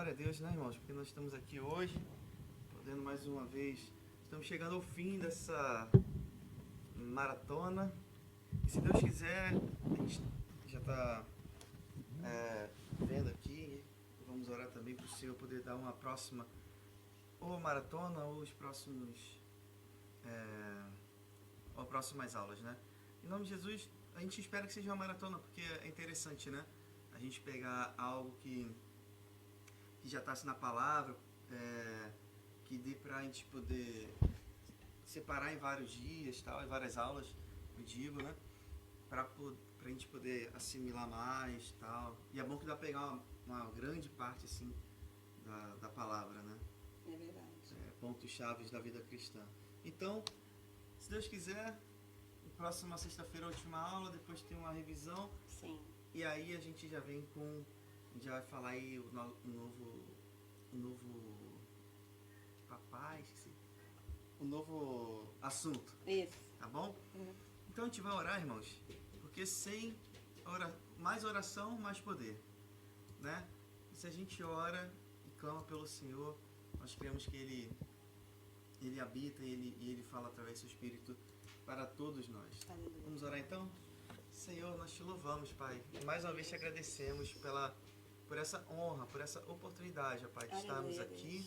Glória a Deus, né, irmãos? Porque nós estamos aqui hoje, podendo mais uma vez, estamos chegando ao fim dessa maratona. E se Deus quiser, a gente já está vendo aqui, vamos orar também para o Senhor poder dar uma próxima, ou maratona, ou os próximos, ou próximas aulas, né? Em nome de Jesus, a gente espera que seja uma maratona, porque é interessante, né? A gente pegar algo que já está assim na palavra, que dê para a gente poder separar em vários dias, tal, em várias aulas, eu digo, né? Para a gente poder assimilar mais, tal. E é bom que dá para pegar uma grande parte, assim, da palavra, né? É verdade. Pontos chaves da vida cristã. Então, se Deus quiser, próxima sexta-feira, a última aula, depois tem uma revisão. Sim. E aí a gente já vem com... A gente já vai falar aí o novo papai, esqueci. O novo assunto. Isso. Tá bom? Uhum. Então a gente vai orar, irmãos, porque sem mais oração, mais poder, né? E se a gente ora e clama pelo Senhor, nós cremos que Ele habita e Ele fala através do seu Espírito para todos nós. Aleluia. Vamos orar então? Senhor, nós te louvamos, Pai. E mais uma vez te agradecemos por essa honra, por essa oportunidade, Pai, de estarmos aqui,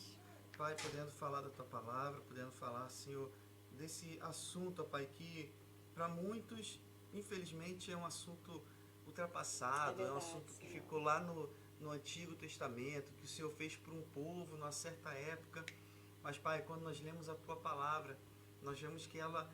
Pai, podendo falar da Tua Palavra, podendo falar, Senhor, desse assunto, Pai, que para muitos, infelizmente, é um assunto ultrapassado, é um assunto que ficou lá no Antigo Testamento, que o Senhor fez para um povo numa certa época. Mas, Pai, quando nós lemos a Tua Palavra, nós vemos que ela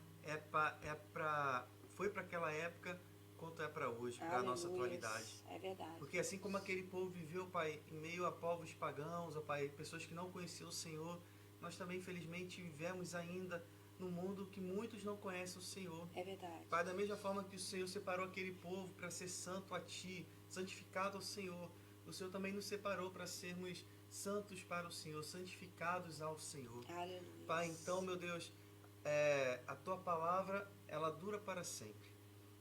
foi para aquela época quanto é para hoje, para a nossa atualidade. É verdade. Porque assim como aquele povo viveu, Pai, em meio a povos pagãos, ó Pai, pessoas que não conheciam o Senhor, nós também, infelizmente, vivemos ainda num mundo que muitos não conhecem o Senhor. É verdade. Pai, da mesma forma que o Senhor separou aquele povo para ser santo a Ti, santificado ao Senhor, o Senhor também nos separou para sermos santos para o Senhor, santificados ao Senhor. Aleluia. Pai, então, meu Deus, a Tua Palavra, ela dura para sempre.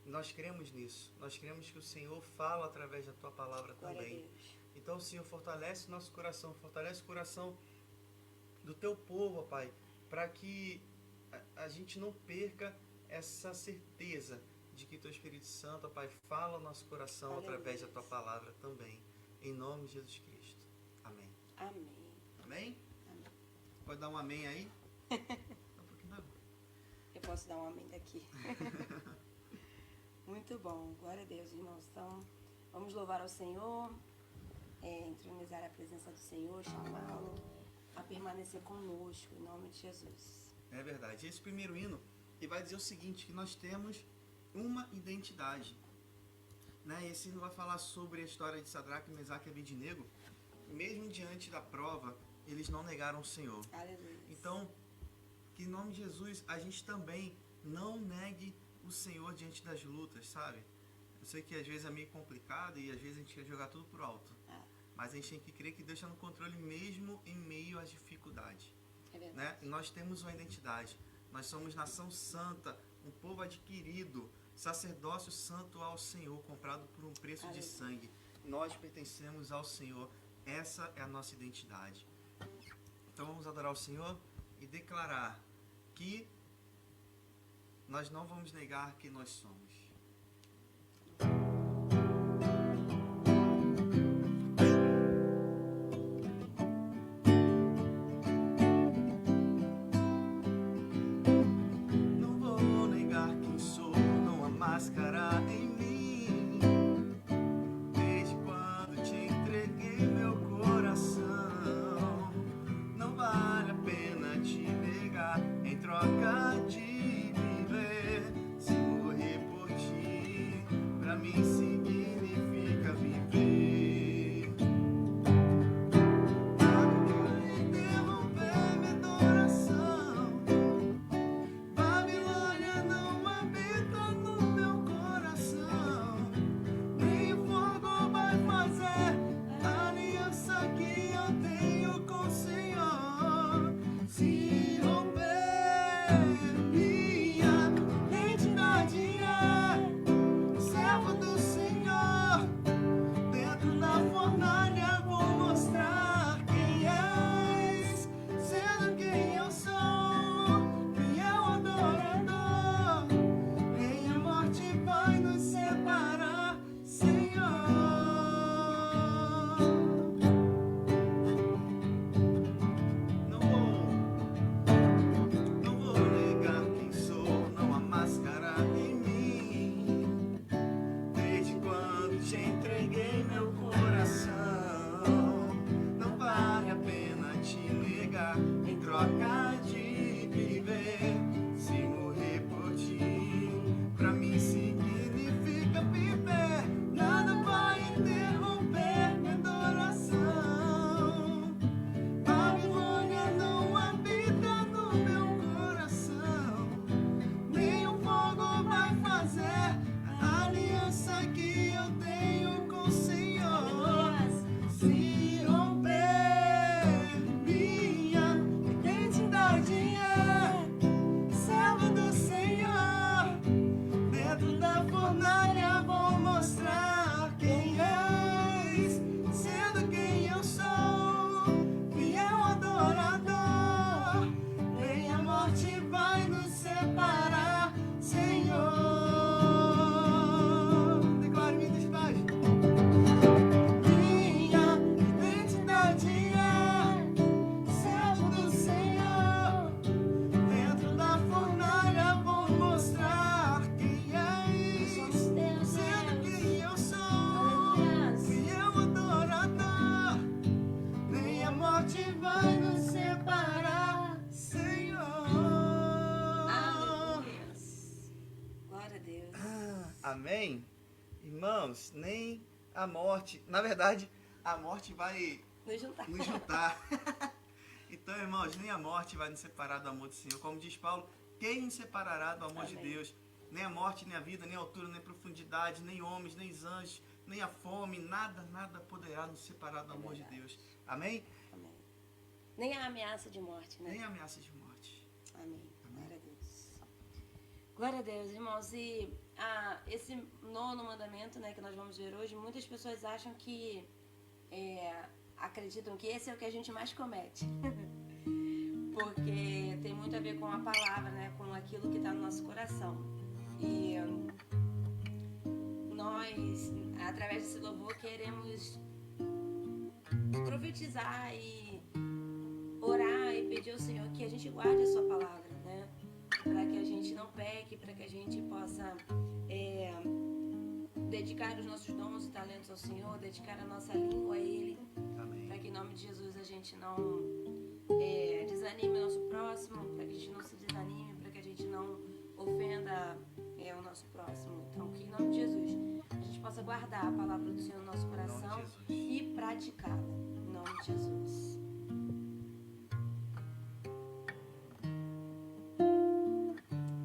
Nós cremos nisso. Nós cremos que o Senhor fala através da Tua Palavra também. Então, Senhor, fortalece o nosso coração, fortalece o coração do Teu povo, ó Pai, para que a gente não perca essa certeza de que Teu Espírito Santo, ó Pai, fala ao nosso coração através da Tua Palavra também. Em nome de Jesus Cristo. Amém. Amém. Amém? Amém. Pode dar um amém aí? Um pouquinho não. Eu posso dar um amém daqui. Muito bom. Glória a Deus, irmãos. Então, vamos louvar ao Senhor, entronizar a presença do Senhor, chamá-lo a permanecer conosco, em nome de Jesus. É verdade. Esse primeiro hino, ele vai dizer o seguinte, que nós temos uma identidade. Né? Esse hino vai falar sobre a história de Sadraque, Mesaque e Abednego. Mesmo diante da prova, eles não negaram o Senhor. Aleluia. Então, que em nome de Jesus, a gente também não negue o Senhor diante das lutas, sabe? Eu sei que às vezes é meio complicado e às vezes a gente quer jogar tudo pro alto. Mas a gente tem que crer que Deus está no controle mesmo em meio às dificuldades. É verdade. Né? E nós temos uma identidade. Nós somos nação santa, um povo adquirido, sacerdócio santo ao Senhor, comprado por um preço de sangue. Nós pertencemos ao Senhor. Essa é a nossa identidade. Então vamos adorar o Senhor e declarar que nós não vamos negar que nós somos. Não vou negar quem sou, não há máscara em mim. Desde quando te entreguei meu coração, não vale a pena te negar em troca de viver. Se morrer por Amém? Irmãos, nem a morte, na verdade, a morte vai nos juntar. Então, irmãos, nem a morte vai nos separar do amor do Senhor. Como diz Paulo, quem nos separará do amor de Deus? Nem a morte, nem a vida, nem a altura, nem a profundidade, nem homens, nem os anjos, nem a fome, nada poderá nos separar do amor de Deus. Amém? Amém. Nem a ameaça de morte, né? Nem a ameaça de morte. Amém. Glória a Deus. Glória a Deus, irmãos. E esse nono mandamento, né, que nós vamos ver hoje, muitas pessoas acham que acreditam que esse é o que a gente mais comete. Porque tem muito a ver com a palavra, né, com aquilo que está no nosso coração. E nós, através desse louvor, queremos profetizar e orar e pedir ao Senhor que a gente guarde a sua palavra, né? Para que a gente não peque, para que a gente possa dedicar os nossos dons e talentos ao Senhor, dedicar a nossa língua a Ele, para que em nome de Jesus a gente não desanime o nosso próximo, para que a gente não se desanime, para que a gente não ofenda o nosso próximo. Então, que em nome de Jesus a gente possa guardar a palavra do Senhor no nosso coração e praticá-la. Em nome de Jesus.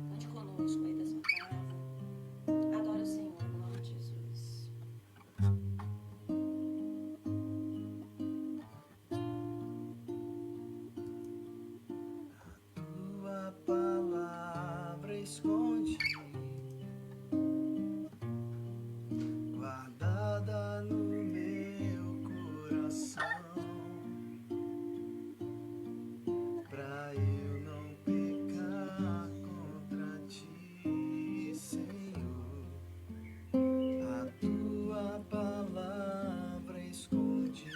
Conte conosco aí da sua casa. Adore o Senhor em nome de Jesus. Tua palavra esconde, guardada no meu coração, pra eu não pecar contra ti, Senhor. A tua palavra esconde,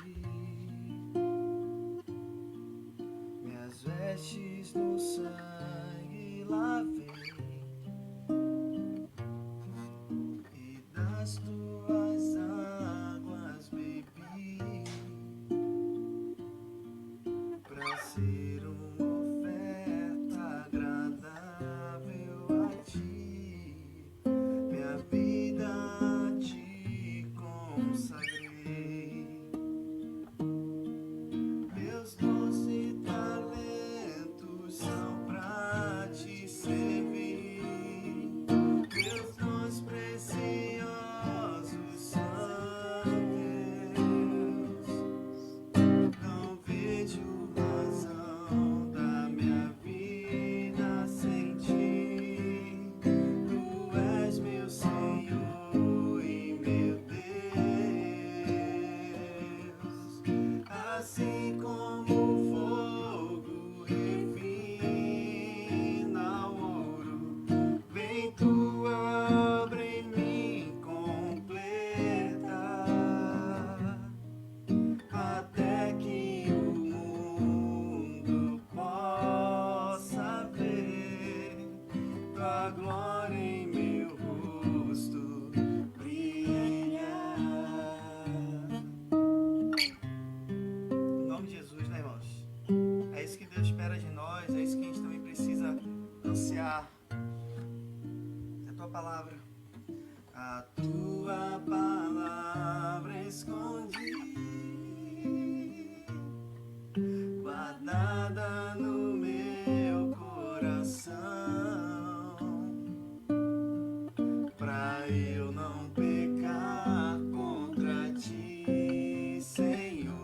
minhas vestes no sangue lavei, e das tuas águas bebi, pra ser uma oferta agradável a ti, minha vida te consagrei. Meus dons e talentos são pra te servir, meus dons preciosos são teus. Não vejo razão da minha vida sem ti. Tu és meu Senhor e meu Deus. Assim como o fogo refina o ouro, vem tua obra em mim completa, até que o mundo possa ver tua glória em meu rosto brilhar. Em nome de Jesus, né, irmãos? É isso que Deus espera de nós, é isso que a gente também precisa ansiar. É a tua palavra. A tua palavra escondi, guardada no meu coração, pra eu não pecar contra ti, Senhor.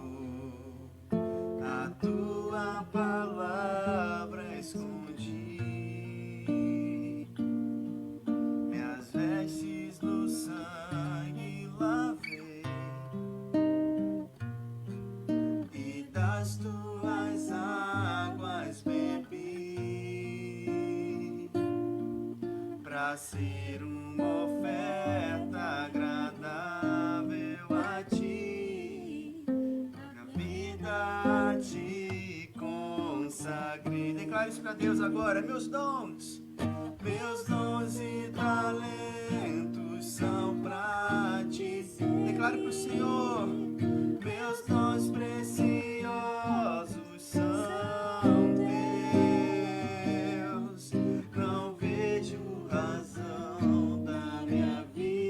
A tua palavra escondi, minhas vestes no sangue lavei, e das tuas águas bebi, pra ser uma oferta agradável a ti, minha vida te consagrei. Declare isso pra Deus agora. Meus dons e talentos são pra ti. Declare pro Senhor. Meus dons preciosos são teus. Não vejo razão da minha vida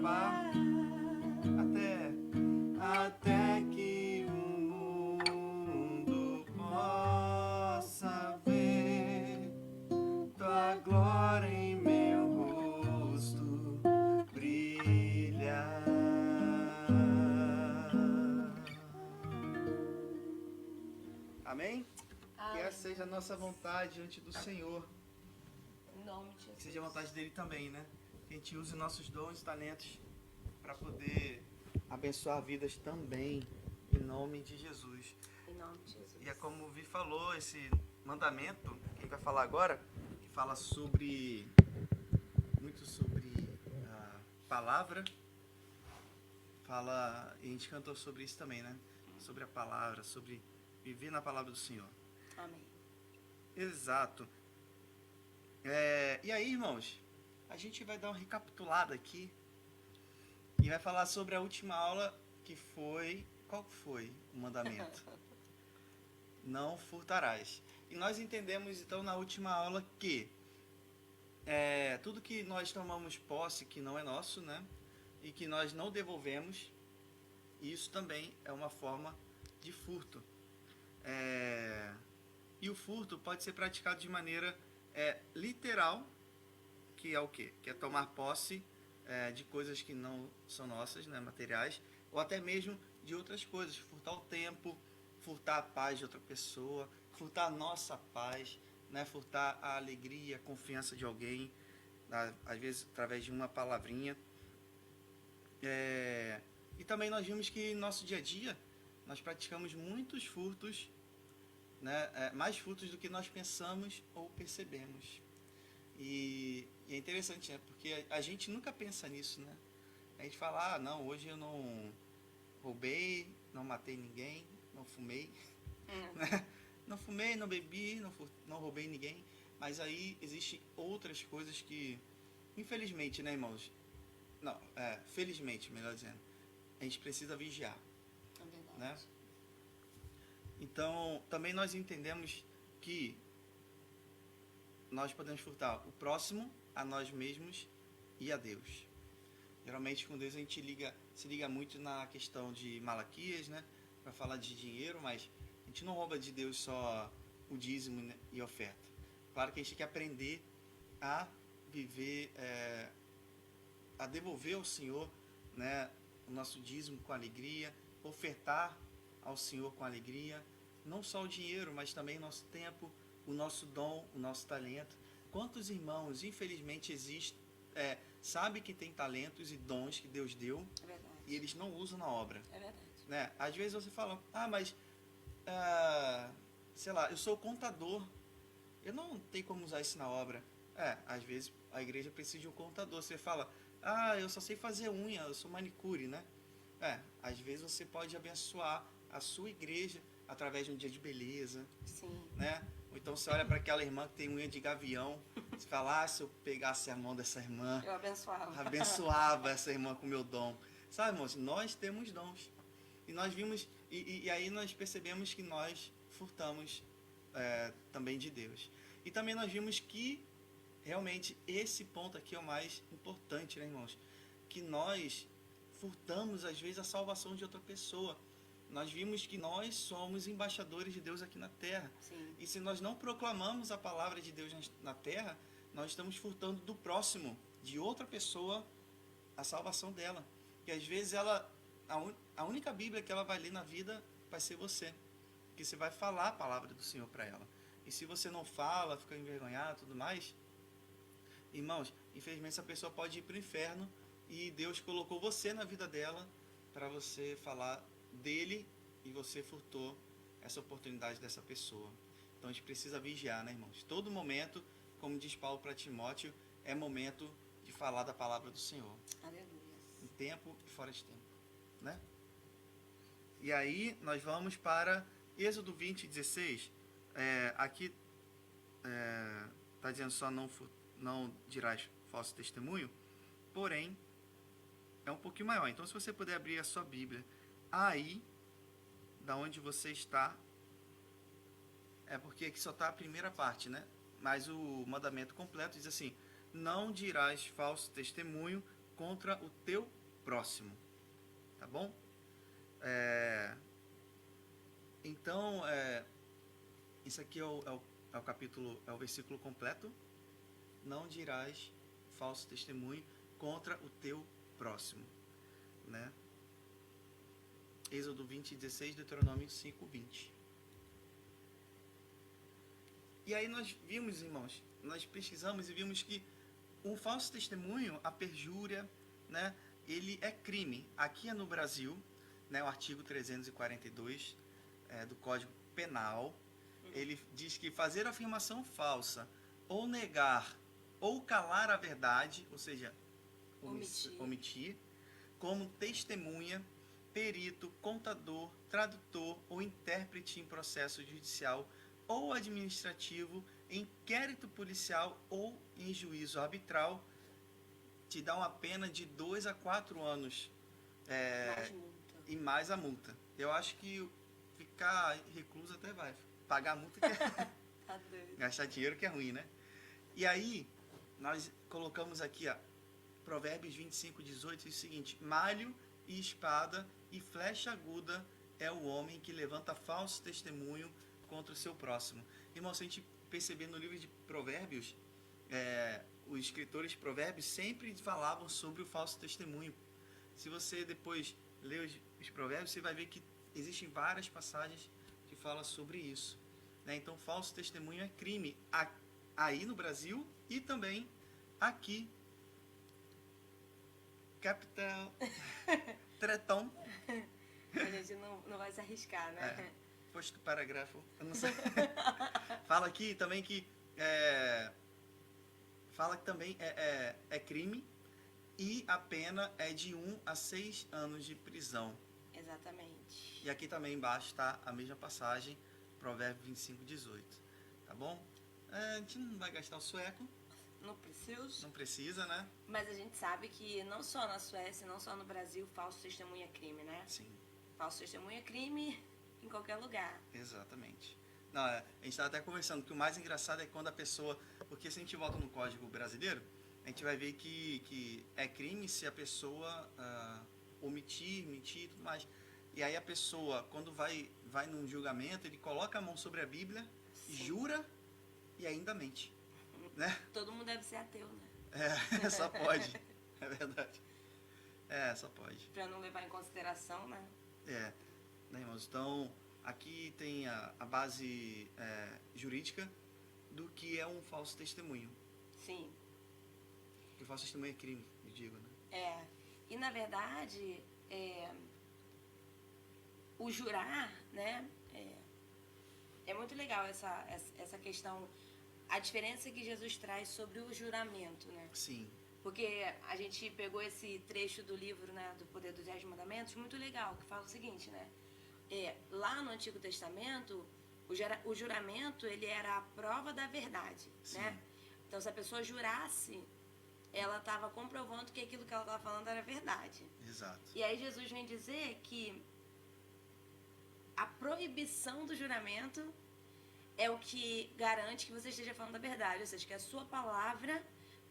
acabar, até que o mundo possa ver tua glória em meu rosto brilhar. Amém? Que essa seja a nossa vontade diante do Senhor. Em nome de Jesus. Que seja a vontade dele também, né? Que a gente use nossos dons e talentos para poder abençoar vidas também, em nome de Jesus. Em nome de Jesus. E é como o Vi falou, esse mandamento, que a gente vai falar agora, que fala muito sobre a palavra, e a gente cantou sobre isso também, né? Sobre a palavra, sobre viver na palavra do Senhor. Amém. Exato. E aí, irmãos, a gente vai dar uma recapitulada aqui e vai falar sobre a última aula que foi... Qual foi o mandamento? Não furtarás. E nós entendemos, então, na última aula que tudo que nós tomamos posse que não é nosso, né? E que nós não devolvemos, isso também é uma forma de furto. E o furto pode ser praticado de maneira literal, que é o quê? Que é tomar posse de coisas que não são nossas, né, materiais, ou até mesmo de outras coisas, furtar o tempo, furtar a paz de outra pessoa, furtar a nossa paz, né, furtar a alegria, a confiança de alguém, às vezes através de uma palavrinha. E também nós vimos que no nosso dia a dia nós praticamos muitos furtos, né, mais furtos do que nós pensamos ou percebemos. E é interessante, né, porque a gente nunca pensa nisso, né? A gente fala, não, hoje eu não roubei, não matei ninguém, não fumei, né? Não fumei, não bebi, não roubei ninguém. Mas aí existem outras coisas que, infelizmente, né, irmãos? Não, felizmente, melhor dizendo, a gente precisa vigiar, né? Então, também nós entendemos que nós podemos furtar o próximo, a nós mesmos e a Deus. Geralmente com Deus a gente se liga muito na questão de Malaquias, né? Para falar de dinheiro, mas a gente não rouba de Deus só o dízimo, né, e oferta. Claro que a gente tem que aprender a viver, a devolver ao Senhor, né, o nosso dízimo com alegria, ofertar ao Senhor com alegria, não só o dinheiro, mas também o nosso tempo, o nosso dom, o nosso talento. Quantos irmãos, infelizmente, sabe que tem talentos e dons que Deus deu, e eles não usam na obra. É verdade. Né? Às vezes você fala, mas, sei lá, eu sou contador, eu não tenho como usar isso na obra. Às vezes a igreja precisa de um contador. Você fala, eu só sei fazer unha, eu sou manicure, né? Às vezes você pode abençoar a sua igreja através de um dia de beleza. Sim. Né? Ou então você olha para aquela irmã que tem unha de gavião, você fala, se eu pegasse a mão dessa irmã, eu abençoava essa irmã com o meu dom. Sabe, irmãos, nós temos dons. E nós vimos, e aí nós percebemos que nós furtamos também de Deus. E também nós vimos que realmente esse ponto aqui é o mais importante, né, irmãos? Que nós furtamos, às vezes, a salvação de outra pessoa. Nós vimos que nós somos embaixadores de Deus aqui na terra. Sim. E se nós não proclamamos a palavra de Deus na terra, nós estamos furtando do próximo, de outra pessoa, a salvação dela. E às vezes a única Bíblia que ela vai ler na vida vai ser você. Que você vai falar a palavra do Senhor para ela. E se você não fala, fica envergonhado e tudo mais, irmãos, infelizmente essa pessoa pode ir para o inferno e Deus colocou você na vida dela para você falar dele e você furtou essa oportunidade dessa pessoa. Então a gente precisa vigiar, né, irmãos? Todo momento, como diz Paulo para Timóteo, é momento de falar da palavra do Senhor. Aleluia. Em tempo e fora de tempo, né? E aí nós vamos para Êxodo 20:16. Aqui está dizendo só não dirás falso testemunho, porém é um pouquinho maior. Então se você puder abrir a sua Bíblia aí, da onde você está, porque aqui só está a primeira parte, né? Mas o mandamento completo diz assim: não dirás falso testemunho contra o teu próximo. Tá bom? Então, isso aqui é o capítulo, é o versículo completo. Não dirás falso testemunho contra o teu próximo, né? Êxodo 20:16, Deuteronômio 5:20. E aí nós vimos, irmãos, nós pesquisamos e vimos que o falso testemunho, a perjúria, né, ele é crime. Aqui no Brasil, né, o artigo 342 do Código Penal, ele diz que fazer afirmação falsa, ou negar, ou calar a verdade, ou seja, omitir, como testemunha, perito, contador, tradutor ou intérprete em processo judicial ou administrativo, inquérito policial ou em juízo arbitral, te dá uma pena de 2 a 4 anos e mais a multa. Eu acho que ficar recluso até vai. Pagar a multa que Tá doido. gastar dinheiro que é ruim, né? E aí, nós colocamos aqui, Provérbios 25:18, diz o seguinte: malho e espada e flecha aguda é o homem que levanta falso testemunho contra o seu próximo. Irmão, se a gente perceber no livro de Provérbios, os escritores de Provérbios sempre falavam sobre o falso testemunho. Se você depois ler os Provérbios, você vai ver que existem várias passagens que falam sobre isso, né? Então, falso testemunho é crime aí no Brasil e também aqui. Capital Tretão. A gente não vai se arriscar, né? Posto parágrafo, eu não sei. Fala aqui também que fala que também é crime e a pena é de 1 a 6 anos de prisão. Exatamente. E aqui também embaixo está a mesma passagem, Provérbio 25:18. Tá bom? A gente não vai gastar o sueco. Não precisa. Não precisa, né? Mas a gente sabe que não só na Suécia, não só no Brasil, falso testemunho é crime, né? Sim. Falso testemunho é crime em qualquer lugar. Exatamente. Não, a gente estava até conversando que o mais engraçado é quando a pessoa... Porque se a gente volta no Código Brasileiro, a gente vai ver que é crime se a pessoa omitir, mentir e tudo mais. E aí a pessoa, quando vai num julgamento, ele coloca a mão sobre a Bíblia, Sim. jura e ainda mente. Né? Todo mundo deve ser ateu, né? Só pode. É verdade. Só pode. Pra não levar em consideração, né? Né, irmãos? Então, aqui tem a base jurídica do que é um falso testemunho. Sim. Que o falso testemunho é crime, eu digo, né? E na verdade, o jurar, né? É muito legal essa questão, a diferença que Jesus traz sobre o juramento, né? Sim. Porque a gente pegou esse trecho do livro, né, do Poder dos 10 Mandamentos, muito legal, que fala o seguinte, né? Lá no Antigo Testamento, o juramento, ele era a prova da verdade, Sim. né? Então, se a pessoa jurasse, ela estava comprovando que aquilo que ela estava falando era verdade. Exato. E aí Jesus vem dizer que a proibição do juramento é o que garante que você esteja falando a verdade, ou seja, que a sua palavra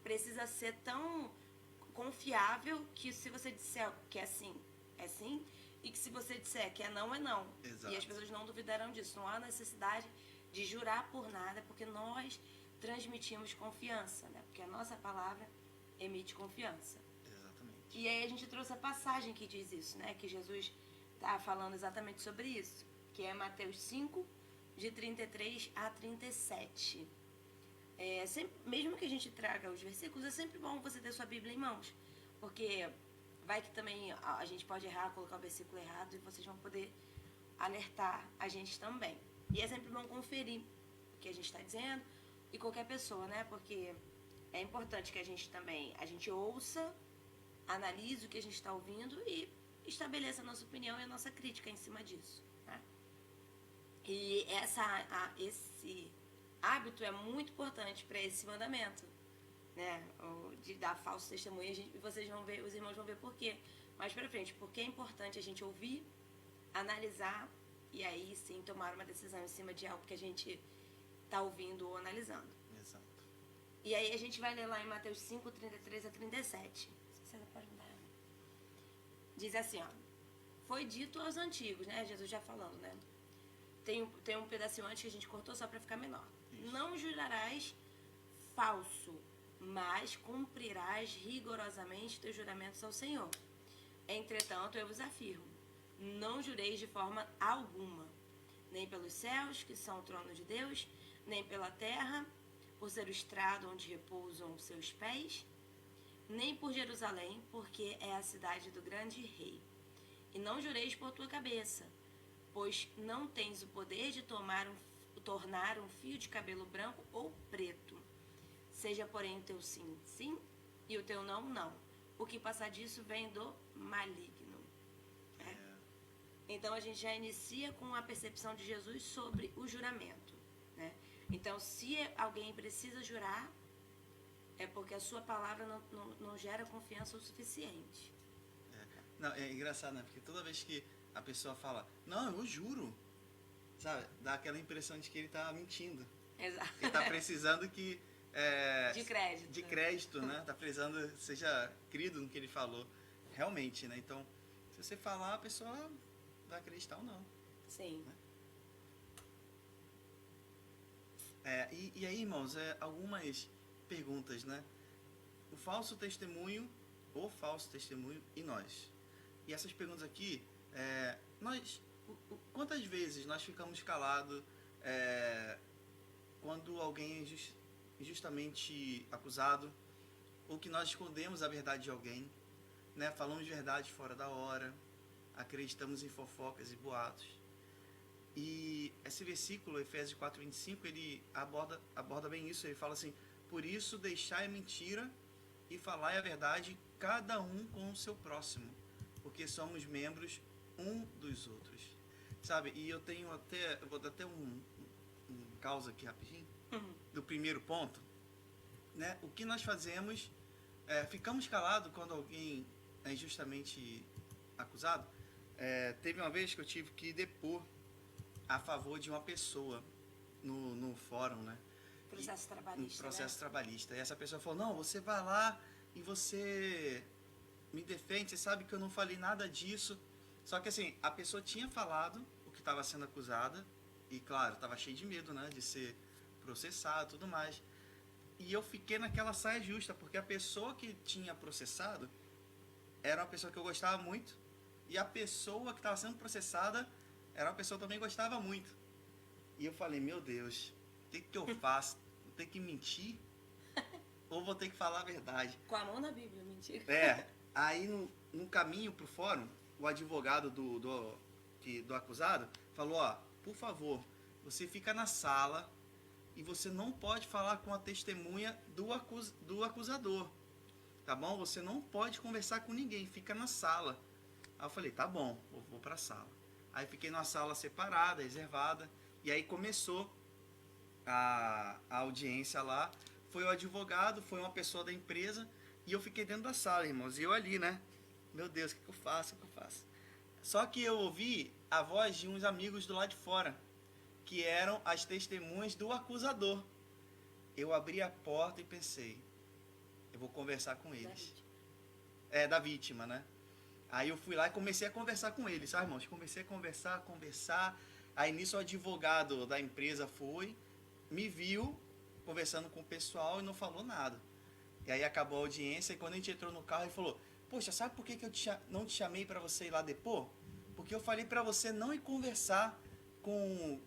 precisa ser tão confiável que se você disser que é sim, é sim, e que se você disser que é não, é não. Exato. E as pessoas não duvidarão disso. Não há necessidade de jurar por nada, porque nós transmitimos confiança, né? Porque a nossa palavra emite confiança. Exatamente. E aí a gente trouxe a passagem que diz isso, né? Que Jesus está falando exatamente sobre isso, que é Mateus 5, de 33 a 37. Mesmo que a gente traga os versículos, é sempre bom você ter sua Bíblia em mãos, porque vai que também a gente pode errar, colocar o versículo errado, e vocês vão poder alertar a gente também. E é sempre bom conferir o que a gente está dizendo, e qualquer pessoa, né? Porque é importante que a gente ouça, analise o que a gente está ouvindo e estabeleça a nossa opinião e a nossa crítica em cima disso, né? E esse hábito é muito importante para esse mandamento, né? De dar falso testemunho. E vocês vão ver, os irmãos vão ver por quê mais pra frente. Porque é importante a gente ouvir, analisar e aí sim tomar uma decisão em cima de algo que a gente está ouvindo ou analisando. Exato. E aí a gente vai ler lá em Mateus 5, 33 a 37. César, pode mudar. Diz assim, ó. Foi dito aos antigos, né? Jesus já falando, né? Tem um pedacinho antes que a gente cortou só para ficar menor. Isso. Não jurarás falso, mas cumprirás rigorosamente teus juramentos ao Senhor. Entretanto, eu vos afirmo, não jureis de forma alguma, nem pelos céus, que são o trono de Deus, nem pela terra, por ser o estrado onde repousam os seus pés, nem por Jerusalém, porque é a cidade do grande rei. E não jureis por tua cabeça, pois não tens o poder de tornar um fio de cabelo branco ou preto. Seja, porém, o teu sim, sim, e o teu não, não. O que passar disso vem do maligno. Então, a gente já inicia com a percepção de Jesus sobre o juramento, né? Então, se alguém precisa jurar, é porque a sua palavra não gera confiança o suficiente. Não, é engraçado, né? Porque toda vez que a pessoa fala, não, eu juro, sabe? Dá aquela impressão de que ele tá mentindo. Exato. Ele tá precisando que... de crédito. De crédito, né? Tá precisando, seja crido no que ele falou. Realmente, né? Então, se você falar, a pessoa vai acreditar ou não. Sim. Né? E aí, irmãos, algumas perguntas, né? O falso testemunho e nós. E essas perguntas aqui, quantas vezes nós ficamos calados quando alguém é injustamente acusado, ou que nós escondemos a verdade de alguém, né? Falamos verdade fora da hora, acreditamos em fofocas e boatos. E esse versículo, Efésios 4:25, ele aborda bem isso. Ele fala assim, por isso deixai a mentira e falai a verdade, cada um com o seu próximo, porque somos membros um dos outros. Sabe, e eu vou dar até um caos aqui rapidinho, do primeiro ponto, né? O que nós fazemos, ficamos calados quando alguém é injustamente acusado. Teve uma vez que eu tive que depor a favor de uma pessoa no fórum, né? Processo trabalhista. No processo trabalhista. E essa pessoa falou, não, você vai lá e você me defende, você sabe que eu não falei nada disso. Só que assim, a pessoa tinha falado o que estava sendo acusada, e claro, estava cheio de medo, né, de ser processado e tudo mais. E eu fiquei naquela saia justa, porque a pessoa que tinha processado era uma pessoa que eu gostava muito, e a pessoa que estava sendo processada era uma pessoa que eu também gostava muito. E eu falei, meu Deus, o que eu faço? Vou ter que mentir? Ou vou ter que falar a verdade? Com a mão na Bíblia, mentira. Aí no caminho pro fórum, o advogado do acusado falou, ó, por favor, você fica na sala e você não pode falar com a testemunha do acusador, tá bom? Você não pode conversar com ninguém, fica na sala. Aí eu falei, tá bom, vou pra sala. Aí fiquei numa sala separada, reservada, e aí começou a audiência lá. Foi o advogado, foi uma pessoa da empresa, e eu fiquei dentro da sala, irmãos, e eu ali, né? Meu Deus, o que eu faço? Só que eu ouvi a voz de uns amigos do lado de fora, que eram as testemunhas do acusador. Eu abri a porta e pensei, eu vou conversar com eles. Da vítima, né? Aí eu fui lá e comecei a conversar com eles, sabe, irmãos? Comecei a conversar. Aí nisso o advogado da empresa me viu conversando com o pessoal e não falou nada. E aí acabou a audiência, e quando a gente entrou no carro, ele falou, poxa, sabe por que eu não te chamei para você ir lá depor? Porque eu falei para você não ir conversar com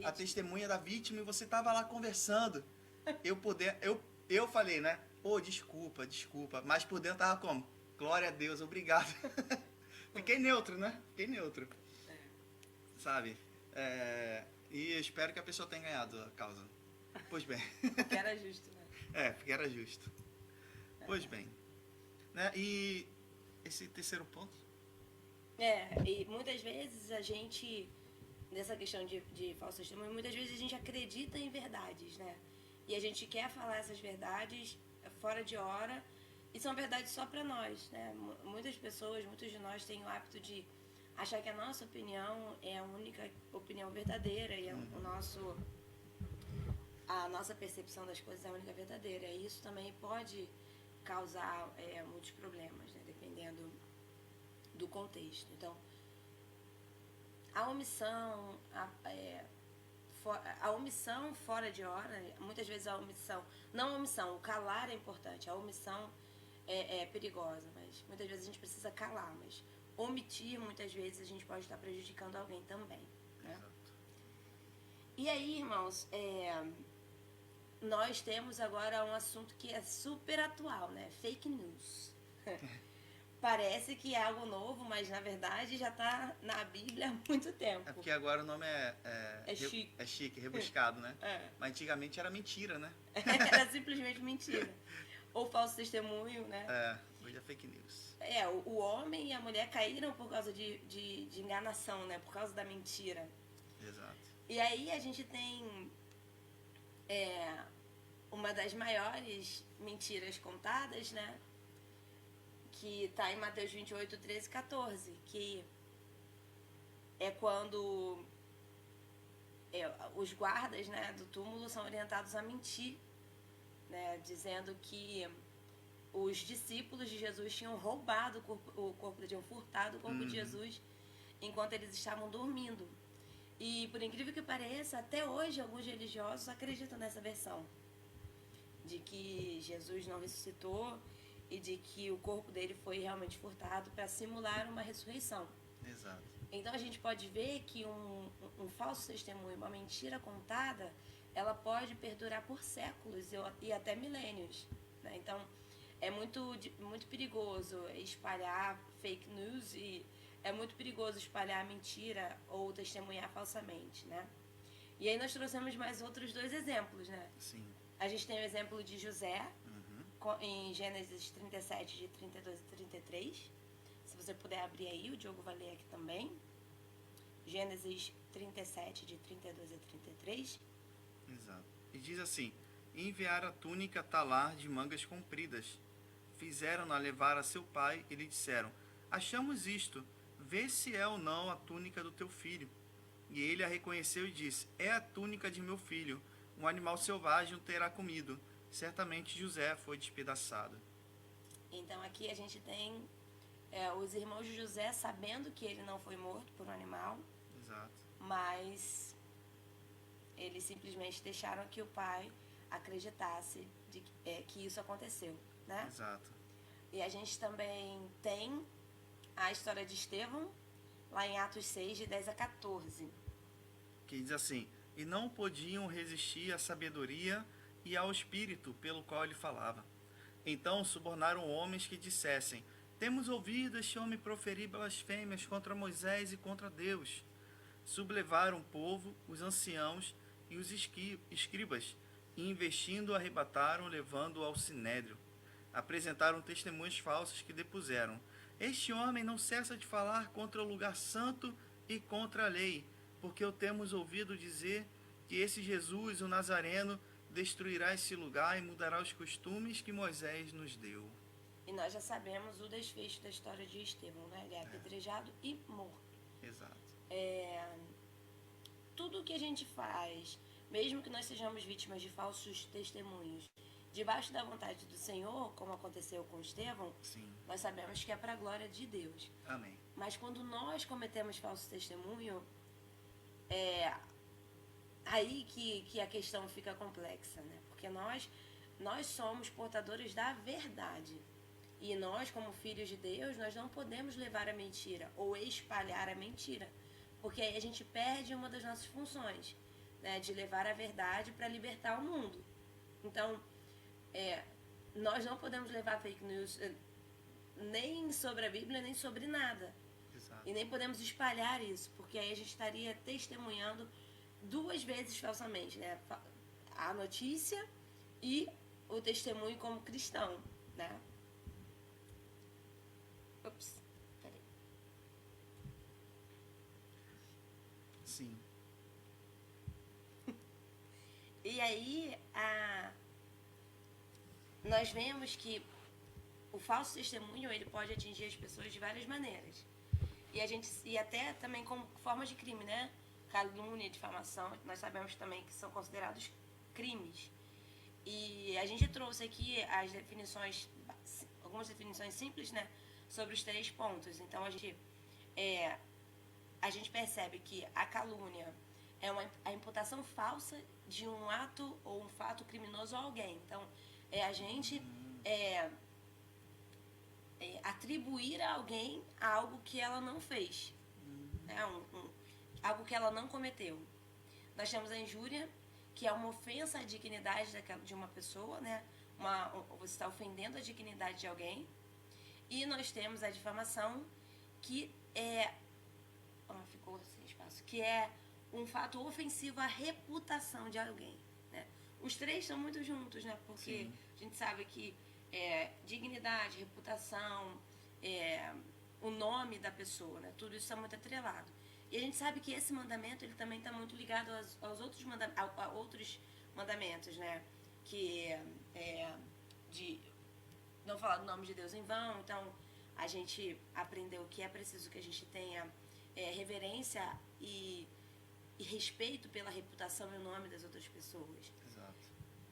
a testemunha da vítima, e você tava lá conversando. Eu falei, né? Pô, desculpa, mas por dentro tava como? Glória a Deus, obrigado. Fiquei neutro, né? Sabe? E eu espero que a pessoa tenha ganhado a causa. Pois bem. Porque era justo, né? Porque era justo. Pois bem. Né? E esse terceiro ponto? E muitas vezes a gente, nessa questão de falso testemunho, muitas vezes a gente acredita em verdades, né? E a gente quer falar essas verdades fora de hora, e são verdades só para nós, né? Muitas pessoas, muitos de nós têm o hábito de achar que a nossa opinião é a única opinião verdadeira, e a nossa percepção das coisas é a única verdadeira. E isso também pode causar muitos problemas, né? Dependendo do contexto. Então, a omissão, a omissão fora de hora, muitas vezes o calar é importante, a omissão é perigosa, mas muitas vezes a gente precisa calar, mas omitir, muitas vezes, a gente pode estar prejudicando alguém também, né? Exato. E aí, irmãos, nós temos agora um assunto que é super atual, né? Fake news. Parece que é algo novo, mas na verdade já está na Bíblia há muito tempo. É porque agora o nome é chique. É chique, rebuscado, né? É. Mas antigamente era mentira, né? Era simplesmente mentira. Ou falso testemunho, né? Hoje é fake news. O homem e a mulher caíram por causa de enganação, né? Por causa da mentira. Exato. E aí a gente tem uma das maiores mentiras contadas, né? Que está em Mateus 28, 13 e 14, que é quando os guardas, né, do túmulo são orientados a mentir, né, dizendo que os discípulos de Jesus tinham roubado tinham furtado o corpo de Jesus enquanto eles estavam dormindo. E, por incrível que pareça, até hoje alguns religiosos acreditam nessa versão, de que Jesus não ressuscitou e de que o corpo dele foi realmente furtado para simular uma ressurreição. Exato. Então a gente pode ver que um falso testemunho, uma mentira contada, ela pode perdurar por séculos e até milênios, né? Então é muito perigoso espalhar fake news e é muito perigoso espalhar mentira ou testemunhar falsamente, né? E aí nós trouxemos mais outros 2 exemplos, né? Sim. A gente tem o exemplo de José, em Gênesis 37, de 32 a 33. Se você puder abrir aí, o Diogo vai ler aqui também. Gênesis 37, de 32 a 33. Exato. E diz assim: enviaram a túnica talar de mangas compridas. Fizeram-na levar a seu pai e lhe disseram: achamos isto, vê se é ou não a túnica do teu filho. E ele a reconheceu e disse: é a túnica de meu filho, um animal selvagem o terá comido. Certamente José foi despedaçado. Então aqui a gente tem os irmãos de José sabendo que ele não foi morto por um animal. Exato. Mas eles simplesmente deixaram que o pai acreditasse que isso aconteceu, né? Exato. E a gente também tem a história de Estevão, lá em Atos 6, de 10 a 14. Que diz assim: e não podiam resistir à sabedoria e ao espírito pelo qual ele falava. Então subornaram homens que dissessem: temos ouvido este homem proferir blasfêmias contra Moisés e contra Deus. Sublevaram o povo, os anciãos e os escribas, e investindo arrebataram, levando-o ao sinédrio. Apresentaram testemunhas falsas que depuseram: este homem não cessa de falar contra o lugar santo e contra a lei, porque o temos ouvido dizer que esse Jesus, o Nazareno, destruirá esse lugar e mudará os costumes que Moisés nos deu. E nós já sabemos o desfecho da história de Estevão, né? Ele é apedrejado e morto. Exato. Tudo que a gente faz, mesmo que nós sejamos vítimas de falsos testemunhos, debaixo da vontade do Senhor, como aconteceu com Estevão, Sim. Nós sabemos que é para a glória de Deus. Amém. Mas quando nós cometemos falso testemunho, aí que a questão fica complexa, né? Porque nós somos portadores da verdade. E nós, como filhos de Deus, nós não podemos levar a mentira ou espalhar a mentira. Porque aí a gente perde uma das nossas funções, né? De levar a verdade para libertar o mundo. Então, nós não podemos levar fake news nem sobre a Bíblia, nem sobre nada. Exato. E nem podemos espalhar isso, porque aí a gente estaria testemunhando 2 vezes falsamente, né? A notícia e o testemunho como cristão, né? Ups, peraí. Sim. E aí, nós vemos que o falso testemunho, ele pode atingir as pessoas de várias maneiras. E até também como forma de crime, né? Calúnia, difamação, nós sabemos também que são considerados crimes. E a gente trouxe aqui as definições algumas definições simples, né, sobre os 3 pontos. Então, a gente percebe que a calúnia é a imputação falsa de um ato ou um fato criminoso a alguém. Então, é a gente atribuir a alguém algo que ela não fez, né? Algo que ela não cometeu. Nós temos a injúria, que é uma ofensa à dignidade de uma pessoa, né? Você está ofendendo a dignidade de alguém. E nós temos a difamação, que é... ficou sem espaço. Que é um fato ofensivo à reputação de alguém, né? Os 3 estão muito juntos, né? Porque sim, a gente sabe que dignidade, reputação, o nome da pessoa, né? Tudo isso está muito atrelado. E a gente sabe que esse mandamento ele também está muito ligado aos outros mandamentos, né? Que de não falar do nome de Deus em vão. Então, a gente aprendeu que é preciso que a gente tenha reverência e respeito pela reputação e o nome das outras pessoas. Exato.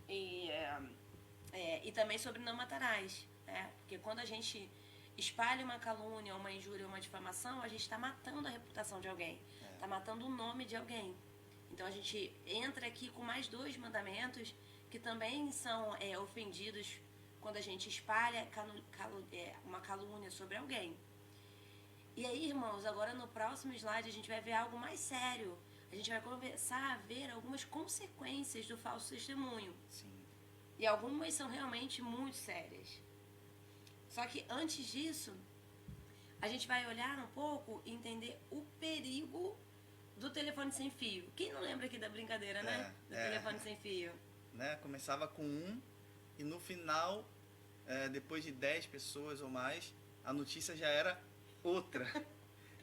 E também sobre não matarás, né? Porque quando a gente espalha uma calúnia, uma injúria, uma difamação, a gente está matando a reputação de alguém, está matando o nome de alguém. Então a gente entra aqui com mais 2 mandamentos que também são ofendidos quando a gente espalha uma calúnia sobre alguém. E aí, irmãos, agora no próximo slide a gente vai ver algo mais sério. A gente vai começar a ver algumas consequências do falso testemunho. Sim. E algumas são realmente muito sérias. Só que antes disso, a gente vai olhar um pouco e entender o perigo do telefone sem fio. Quem não lembra aqui da brincadeira, né? Do telefone sem fio. Né? Começava com 1 e no final, depois de 10 pessoas ou mais, a notícia já era outra.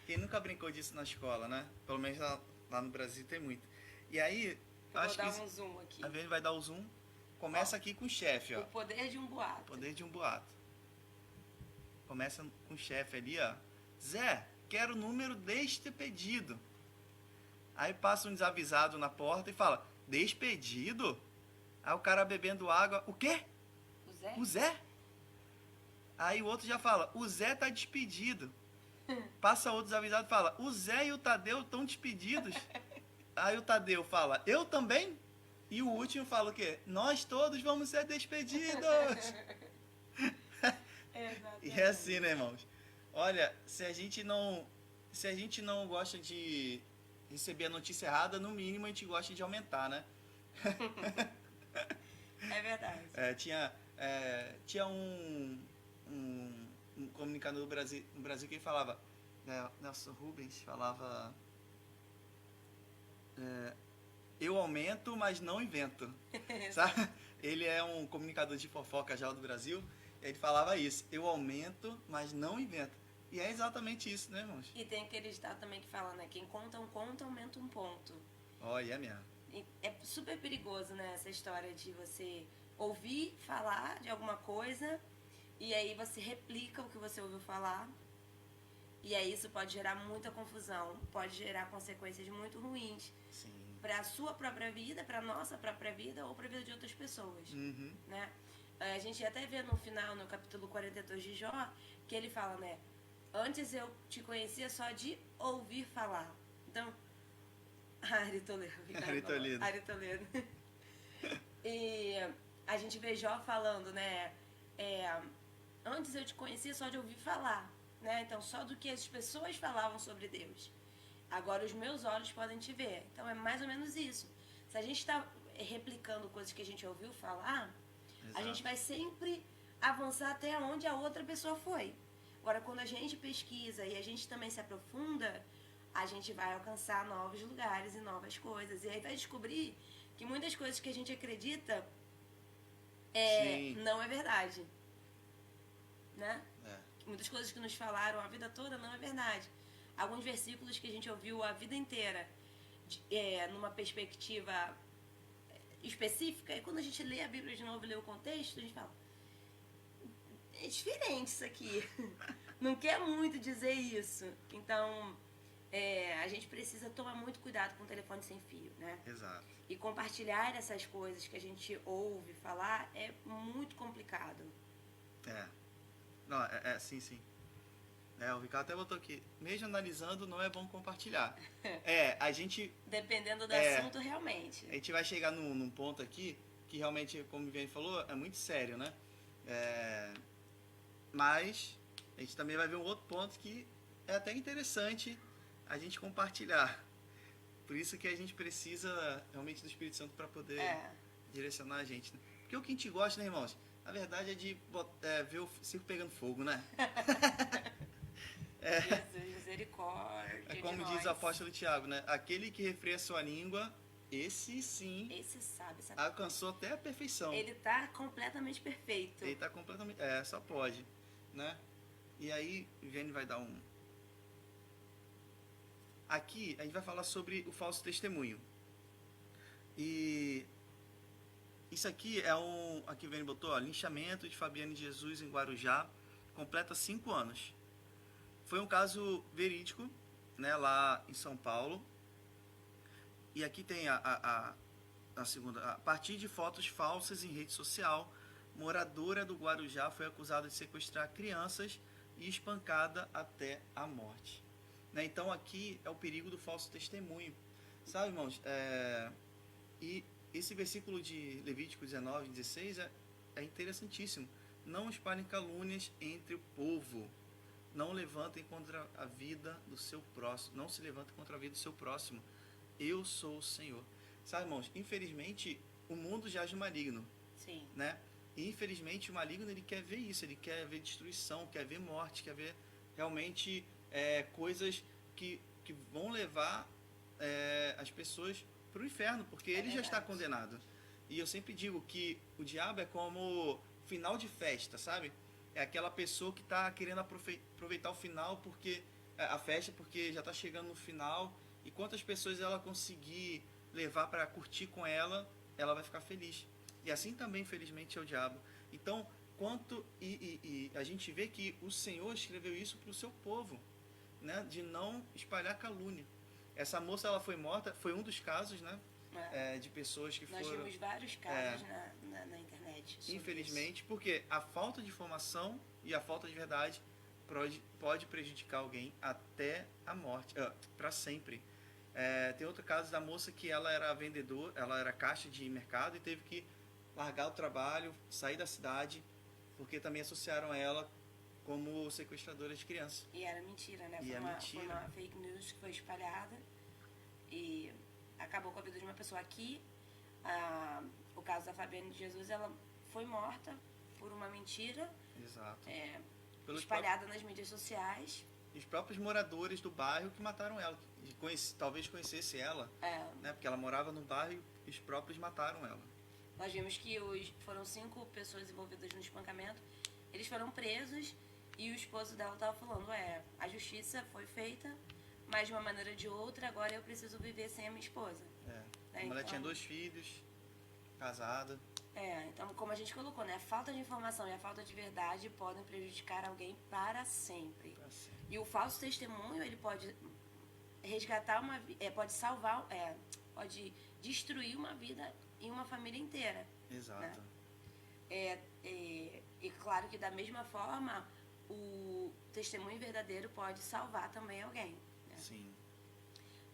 Quem nunca brincou disso na escola, né? Pelo menos lá no Brasil tem muito. E aí, acho que... Vou dar um zoom aqui. A gente vai dar o zoom. Começa aqui com o chefe, ó. O poder de um boato. O poder de um boato. Começa com o chefe ali, ó. Zé, quero o número deste pedido. Aí passa um desavisado na porta e fala, despedido? Aí o cara bebendo água, o quê? O Zé? O Zé? Aí o outro já fala, o Zé tá despedido. Passa outro desavisado e fala, o Zé e o Tadeu estão despedidos. Aí o Tadeu fala, eu também? E o último fala o quê? Nós todos vamos ser despedidos. E é assim, né, irmãos? Olha, se a gente não gosta de receber a notícia errada, no mínimo a gente gosta de aumentar, né? É verdade. Tinha um comunicador no Brasil que falava, Nelson Rubens falava, eu aumento, mas não invento. Sabe? Ele é um comunicador de fofoca já do Brasil, e ele falava isso, eu aumento, mas não invento. E é exatamente isso, né, irmãos? E tem aquele ditado também que fala, né, quem conta um conto, aumenta um ponto. Olha, é mesmo. É super perigoso, né, essa história de você ouvir falar de alguma coisa e aí você replica o que você ouviu falar e aí isso pode gerar muita confusão, pode gerar consequências muito ruins para a sua própria vida, para a nossa própria vida ou para a vida de outras pessoas, né? A gente até vê no final, no capítulo 42 de Jó, que ele fala, né, antes eu te conhecia só de ouvir falar. Então, Ari Toledo. E a gente vê Jó falando, né? Antes eu te conhecia só de ouvir falar, né? Então, só do que as pessoas falavam sobre Deus. Agora os meus olhos podem te ver. Então, é mais ou menos isso. Se a gente está replicando coisas que a gente ouviu falar, a gente vai sempre avançar até onde a outra pessoa foi. Agora, quando a gente pesquisa e a gente também se aprofunda, a gente vai alcançar novos lugares e novas coisas. E aí vai descobrir que muitas coisas que a gente acredita não é verdade. Né? Muitas coisas que nos falaram a vida toda não é verdade. Alguns versículos que a gente ouviu a vida inteira numa perspectiva específica, e quando a gente lê a Bíblia de novo e lê o contexto, a gente fala, é diferente isso aqui. Não quer muito dizer isso. Então, a gente precisa tomar muito cuidado com o telefone sem fio, né? Exato. E compartilhar essas coisas que a gente ouve falar é muito complicado. Não, sim, sim. O Ricardo até botou aqui. Mesmo analisando, não é bom compartilhar. A gente... Dependendo do assunto, realmente. A gente vai chegar num ponto aqui que realmente, como o Viviane falou, é muito sério, né? Mas a gente também vai ver um outro ponto que é até interessante a gente compartilhar. Por isso que a gente precisa realmente do Espírito Santo para poder direcionar a gente, né? Porque o que a gente gosta, né, irmãos? Na verdade é de ver o circo pegando fogo, né? Jesus, misericórdia. Como diz o apóstolo Tiago, né? Aquele que refreia sua língua, esse sim. Esse sabe. Alcançou até a perfeição. Ele tá completamente perfeito. Ele tá completamente. Só pode, né? E aí, Viviane vai dar um. Aqui a gente vai falar sobre o falso testemunho. E isso aqui é aqui Viviane botou, ó, linchamento de Fabiane Jesus em Guarujá, completa 5 anos. Foi um caso verídico, né, lá em São Paulo. E aqui tem a segunda. A partir de fotos falsas em rede social, moradora do Guarujá foi acusada de sequestrar crianças e espancada até a morte. Né? Então aqui é o perigo do falso testemunho. Sabe, irmãos? E esse versículo de Levítico 19, 16 é interessantíssimo. Não espalhem calúnias entre o povo. Não levantem contra a vida do seu próximo. Não se levantem contra a vida do seu próximo. Eu sou o Senhor. Sabe, irmãos, infelizmente o mundo jaz no maligno. Sim. Né? E infelizmente o maligno ele quer ver isso, ele quer ver destruição, quer ver morte, quer ver realmente coisas que vão levar as pessoas para o inferno, porque ele já está condenado. E eu sempre digo que o diabo é como final de festa, sabe? É aquela pessoa que está querendo aproveitar o final, porque a festa, porque já está chegando no final, e quantas pessoas ela conseguir levar para curtir com ela, ela vai ficar feliz. E assim também, infelizmente, é o diabo. Então, e a gente vê que o Senhor escreveu isso para o seu povo, né? De não espalhar calúnia. Essa moça, ela foi morta, foi um dos casos, né? De pessoas que Nós foram... vimos vários casos na internet. Infelizmente, isso. Porque a falta de informação e a falta de verdade pode prejudicar alguém até a morte, para sempre. Tem outro caso da moça que ela era vendedora, ela era caixa de mercado e teve que largar o trabalho, sair da cidade, porque também associaram ela como sequestradora de crianças. E era mentira, né? Foi uma fake news que foi espalhada e acabou com a vida de uma pessoa. Aqui, o caso da Fabiane de Jesus, ela foi morta por uma mentira. Exato. Espalhada nas mídias sociais. Os próprios moradores do bairro que mataram ela. Talvez conhecesse ela, né? Porque ela morava no bairro e os próprios mataram ela. Nós vimos que foram 5 pessoas envolvidas no espancamento. Eles foram presos e o esposo dela estava falando, a justiça foi feita, mas de uma maneira ou de outra, agora eu preciso viver sem a minha esposa. Ela tinha 2 filhos, casada. Então, como a gente colocou, né? A falta de informação e a falta de verdade podem prejudicar alguém para sempre. E o falso testemunho, ele pode resgatar pode salvar, pode destruir uma vida e uma família inteira. Exato. Né? E claro que da mesma forma, o testemunho verdadeiro pode salvar também alguém. Né? Sim.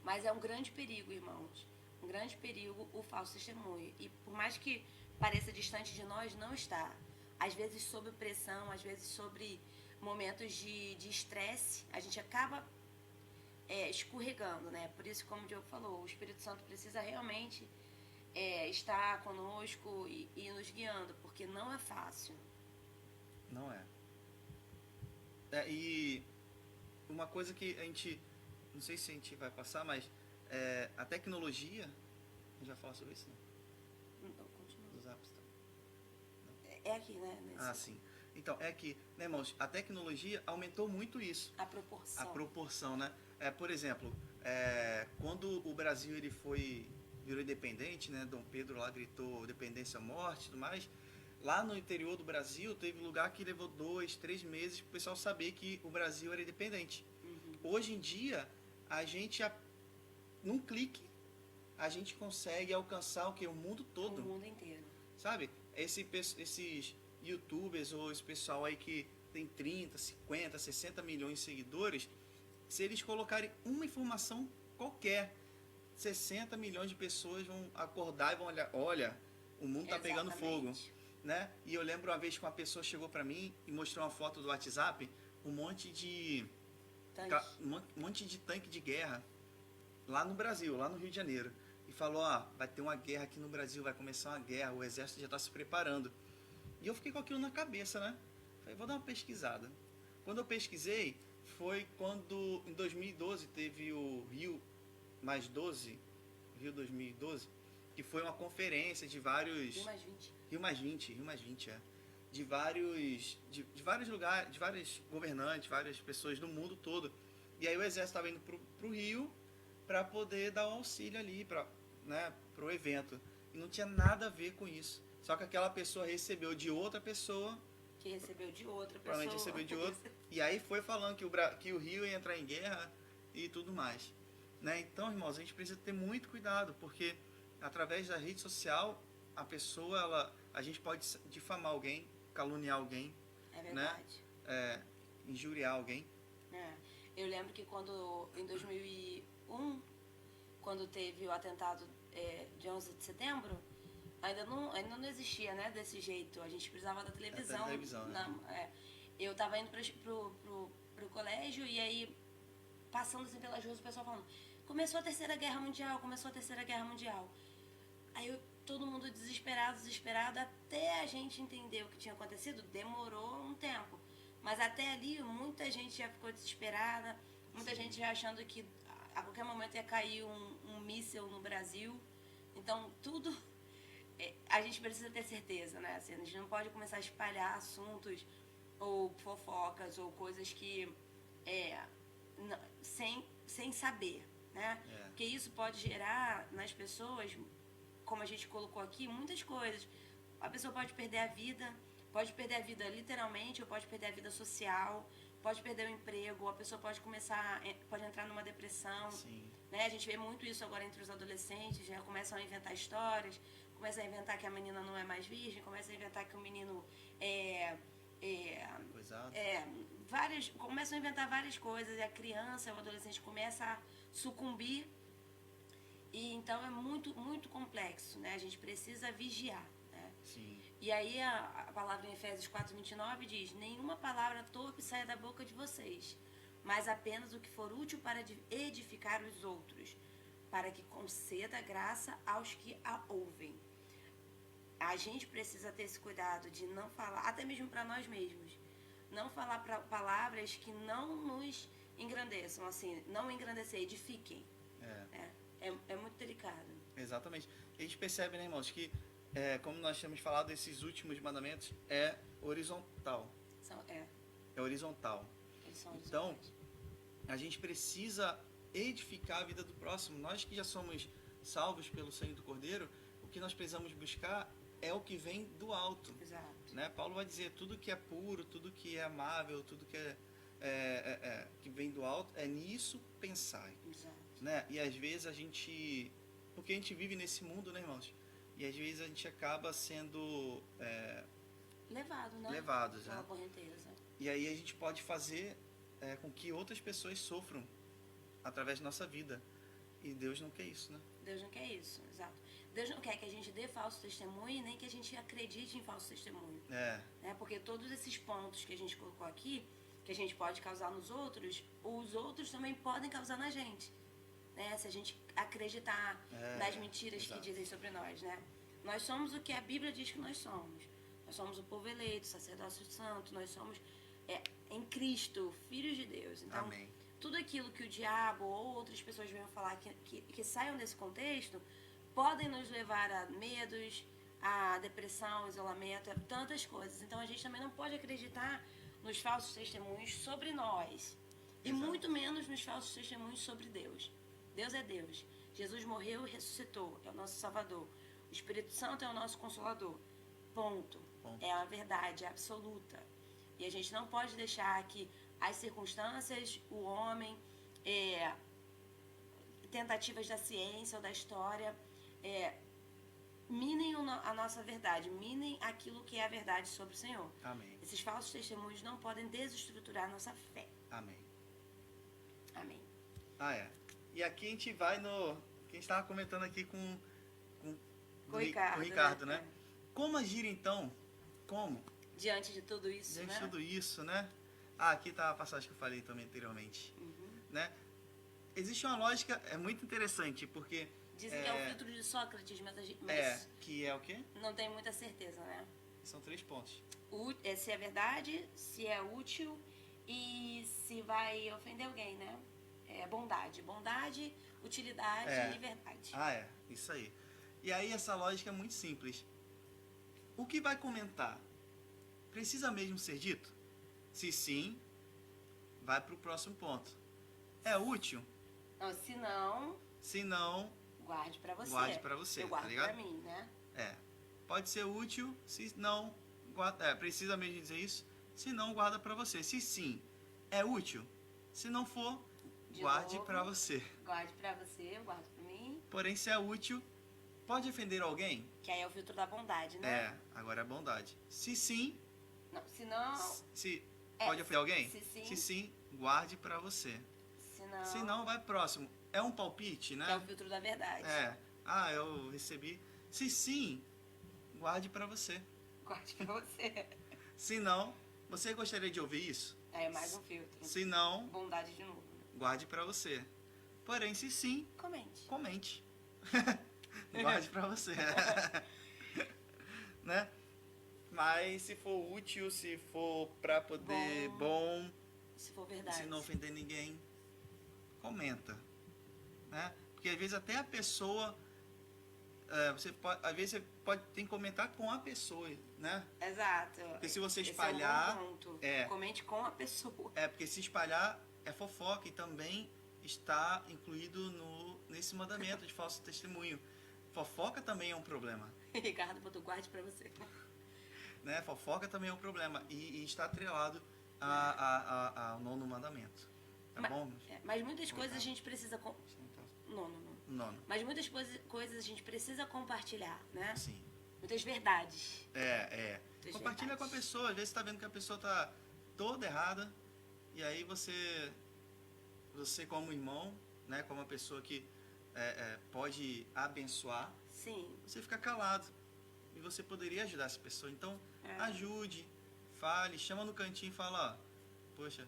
Mas é um grande perigo, irmãos. Um grande perigo o falso testemunho. E por mais que pareça distante de nós, não está. Às vezes sob pressão, às vezes sobre momentos de estresse, a gente acaba escorregando, né? Por isso, como o Diogo falou, o Espírito Santo precisa realmente estar conosco e nos guiando, porque não é fácil. Não é. E uma coisa que a gente, não sei se a gente vai passar, mas a tecnologia, a gente vai falar sobre isso, não? Então, continua. Dos apps, tá? É aqui, né? Sim. Então, é que, né, irmãos, a tecnologia aumentou muito isso. A proporção. A proporção, né? Por exemplo, quando o Brasil ele virou independente, né? Dom Pedro lá gritou dependência, morte e tudo mais. Lá no interior do Brasil, teve lugar que levou 2, 3 meses para o pessoal saber que o Brasil era independente. Uhum. Hoje em dia, a gente, num clique, a gente consegue alcançar o mundo todo. O mundo inteiro. Sabe? Esses youtubers ou esse pessoal aí que tem 30, 50, 60 milhões de seguidores, se eles colocarem uma informação qualquer, 60 milhões de pessoas vão acordar e vão olhar, olha, o mundo está pegando fogo, né? E eu lembro uma vez que uma pessoa chegou para mim e mostrou uma foto do WhatsApp, um monte de tanque de guerra lá no Brasil, lá no Rio de Janeiro, e falou, vai ter uma guerra aqui no Brasil, vai começar uma guerra, o exército já está se preparando. E eu fiquei com aquilo na cabeça, né? Falei, vou dar uma pesquisada. Quando eu pesquisei, foi quando em 2012 teve o Rio Rio 2012, que foi uma conferência de vários... Rio mais 20, de vários lugares, de vários governantes, várias pessoas do mundo todo. E aí o exército estava indo pro Rio para poder dar um auxílio ali pro evento. E não tinha nada a ver com isso. Só que aquela pessoa recebeu de outra pessoa. Que recebeu de outra pessoa. Provavelmente recebeu de outra. E aí foi falando que o Rio ia entrar em guerra e tudo mais. Né? Então, irmãos, a gente precisa ter muito cuidado, porque através da rede social, a gente pode difamar alguém, caluniar alguém. É verdade. Né? Injuriar alguém. Eu lembro que em 2001, quando teve o atentado de 11 de setembro, ainda não existia, né, desse jeito. A gente precisava da televisão. Eu estava indo pro colégio e aí, passando assim pelas ruas, o pessoal falando, começou a Terceira Guerra Mundial. Aí todo mundo desesperado, até a gente entender o que tinha acontecido, demorou um tempo. Mas até ali, muita gente já ficou desesperada, muita gente já achando que a qualquer momento ia cair um míssil no Brasil. Então, tudo a gente precisa ter certeza, né? Assim, a gente não pode começar a espalhar assuntos ou fofocas ou coisas que sem saber, né? Porque isso pode gerar nas pessoas, como a gente colocou aqui, muitas coisas. A pessoa pode perder a vida literalmente, ou pode perder a vida social, pode perder o emprego, a pessoa pode entrar numa depressão. Né? A gente vê muito isso agora entre os adolescentes, já começam a inventar histórias, começam a inventar que a menina não é mais virgem, começam a inventar que o menino começam a inventar várias coisas, e a criança, o adolescente começa a sucumbir, e então é muito, muito complexo, né? A gente precisa vigiar, né? Sim. E aí a palavra em Efésios 4:29 diz, nenhuma palavra torpe saia da boca de vocês, mas apenas o que for útil para edificar os outros, para que conceda graça aos que a ouvem. A gente precisa ter esse cuidado de não falar, até mesmo para nós mesmos, não falar palavras que não nos engrandeçam, assim, não engrandecer, edifiquem. É muito delicado. Exatamente. E a gente percebe, né, irmãos, que como nós temos falado, esses últimos mandamentos é horizontal. É horizontal. Então, a gente precisa edificar a vida do próximo. Nós que já somos salvos pelo sangue do Cordeiro, o que nós precisamos buscar é o que vem do alto. Exato. Né? Paulo vai dizer, tudo que é puro, tudo que é amável, tudo que que vem do alto, é nisso pensar. Exato. Né? E às vezes porque a gente vive nesse mundo, né, irmãos? E às vezes a gente acaba sendo levados, pela correnteza. E aí a gente pode fazer com que outras pessoas sofram através da nossa vida. E Deus não quer isso, né? Deus não quer isso, exato. Deus não quer que a gente dê falso testemunho e nem que a gente acredite em falso testemunho. Né? Porque todos esses pontos que a gente colocou aqui, que a gente pode causar nos outros, os outros também podem causar na gente. Né? Se a gente acreditar nas mentiras que dizem sobre nós, né? Nós somos o que a Bíblia diz que nós somos. Nós somos o povo eleito, sacerdócio santo, nós somos em Cristo, filhos de Deus. Então, Amém. Tudo aquilo que o diabo ou outras pessoas venham falar que saiam desse contexto, podem nos levar a medos, a depressão, isolamento, a tantas coisas. Então a gente também não pode acreditar nos falsos testemunhos sobre nós. E muito menos nos falsos testemunhos sobre Deus. Deus é Deus. Jesus morreu e ressuscitou. É o nosso Salvador. O Espírito Santo é o nosso Consolador. Ponto. É a verdade absoluta. E a gente não pode deixar que as circunstâncias, o homem, tentativas da ciência ou da história, minem a nossa verdade, minem aquilo que é a verdade sobre o Senhor. Amém. Esses falsos testemunhos não podem desestruturar a nossa fé. Amém. Amém. E aqui a gente vai no... que a gente estava comentando aqui com o Ricardo, né? Como agir então? Como? Diante de tudo isso, Diante de tudo isso, né? Aqui está a passagem que eu falei também anteriormente. Né? Existe uma lógica, é muito interessante, porque... Dizem que é o filtro de Sócrates, mas que é o quê? Não tenho muita certeza, né? São 3 pontos. Se é verdade, se é útil e se vai ofender alguém, né? Bondade, utilidade e verdade. Isso aí. E aí essa lógica é muito simples. O que vai comentar? Precisa mesmo ser dito? Se sim, vai para o próximo ponto. É útil? Não, se não, guarde para você. Eu guardo tá ligado? para mim, né? Pode ser útil, se não, precisa mesmo dizer isso? Se não, guarda para você. Se sim, é útil. Se não for, guarde para você. Guarde para você, eu guardo para mim. Porém, se é útil, pode ofender alguém? Que aí é o filtro da bondade, né? Agora é bondade. Se sim... Não, se não... pode ofender alguém? Se sim, guarde para você. Se não, vai próximo. É um palpite, né? Que é o filtro da verdade. Eu recebi. Se sim, guarde para você. Guarde para você. Se não, você gostaria de ouvir isso? É mais um filtro. Se não... bondade de novo. Guarde para você. Porém, se sim... Comente. Guarde para você. Né? Mas se for útil, se for para poder... Bom. Se for verdade. Se não ofender ninguém, comenta. Né? Porque às vezes até a pessoa... às vezes você tem que comentar com a pessoa, né? Exato. Porque se você espalhar... Esse é um bom ponto. Comente com a pessoa. Porque se espalhar é fofoca e também está incluído nesse mandamento de falso testemunho. Fofoca também é um problema. Ricardo botou guarde pra você. Né? Fofoca também é um problema e está atrelado ao 9º mandamento. Bom? Mas muitas coisas a gente precisa... Nono. Mas muitas coisas a gente precisa compartilhar, né? Sim. Muitas verdades. Compartilha com a pessoa. Às vezes você está vendo que a pessoa está toda errada. E aí você como irmão, né? Como uma pessoa que pode abençoar. Sim. Você fica calado. E você poderia ajudar essa pessoa. Então, ajude, fale, chama no cantinho e fala, poxa,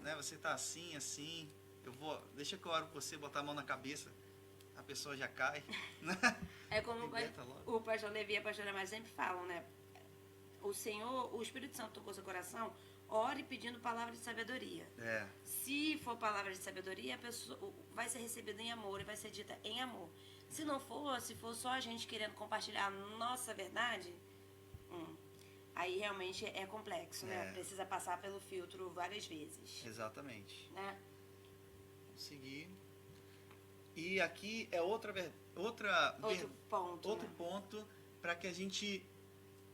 né, você tá assim, deixa que eu oro por você, botar a mão na cabeça, a pessoa já cai. É como o pastor Levi e a pastora Mari sempre falam, né? O Espírito Santo tocou seu coração, ore pedindo palavra de sabedoria. Se for palavra de sabedoria, a pessoa vai ser recebida em amor e vai ser dita em amor. Se não for, se for só a gente querendo compartilhar a nossa verdade, aí realmente é complexo, né? Precisa passar pelo filtro várias vezes. Exatamente. Né? Vamos seguir. E aqui é outro ponto para que a gente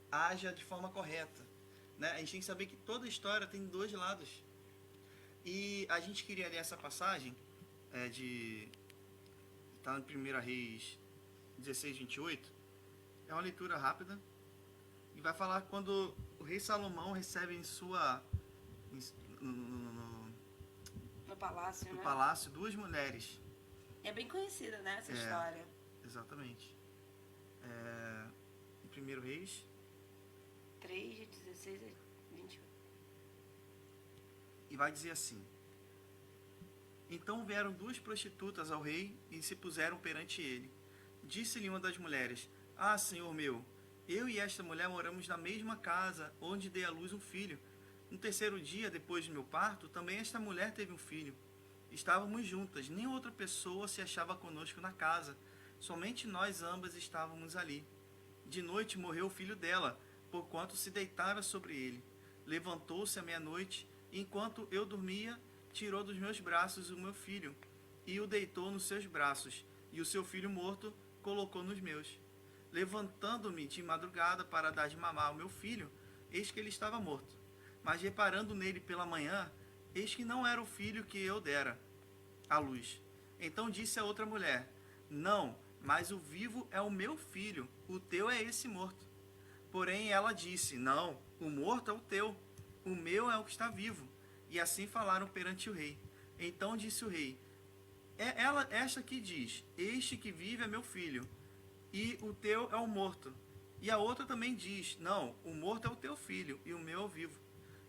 haja de forma correta. Né? A gente tem que saber que toda história tem 2 lados. E a gente queria ler essa passagem está no 1 Reis 16, 28. É uma leitura rápida. E vai falar quando o rei Salomão recebe no palácio, no palácio 2 mulheres. É bem conhecida, né, essa história. Exatamente. Em 1 Reis 3, 16 e 28. E vai dizer assim: Então vieram 2 prostitutas ao rei e se puseram perante ele. Disse-lhe uma das mulheres: senhor meu, eu e esta mulher moramos na mesma casa, onde dei à luz um filho. No 3º dia, depois do meu parto, também esta mulher teve um filho. Estávamos juntas, nem outra pessoa se achava conosco na casa. Somente nós ambas estávamos ali. De noite morreu o filho dela, porquanto se deitara sobre ele. Levantou-se à meia-noite, e enquanto eu dormia, tirou dos meus braços o meu filho, e o deitou nos seus braços, e o seu filho morto colocou nos meus. Levantando-me de madrugada para dar de mamar ao meu filho, eis que ele estava morto. Mas reparando nele pela manhã, eis que não era o filho que eu dera à luz. Então disse a outra mulher: Não, mas o vivo é o meu filho, o teu é esse morto. Porém ela disse, não, o morto é o teu, o meu é o que está vivo. E assim falaram perante o rei. Então disse o rei, esta que diz, este que vive é meu filho, e o teu é o morto. E a outra também diz, não, o morto é o teu filho, e o meu é o vivo.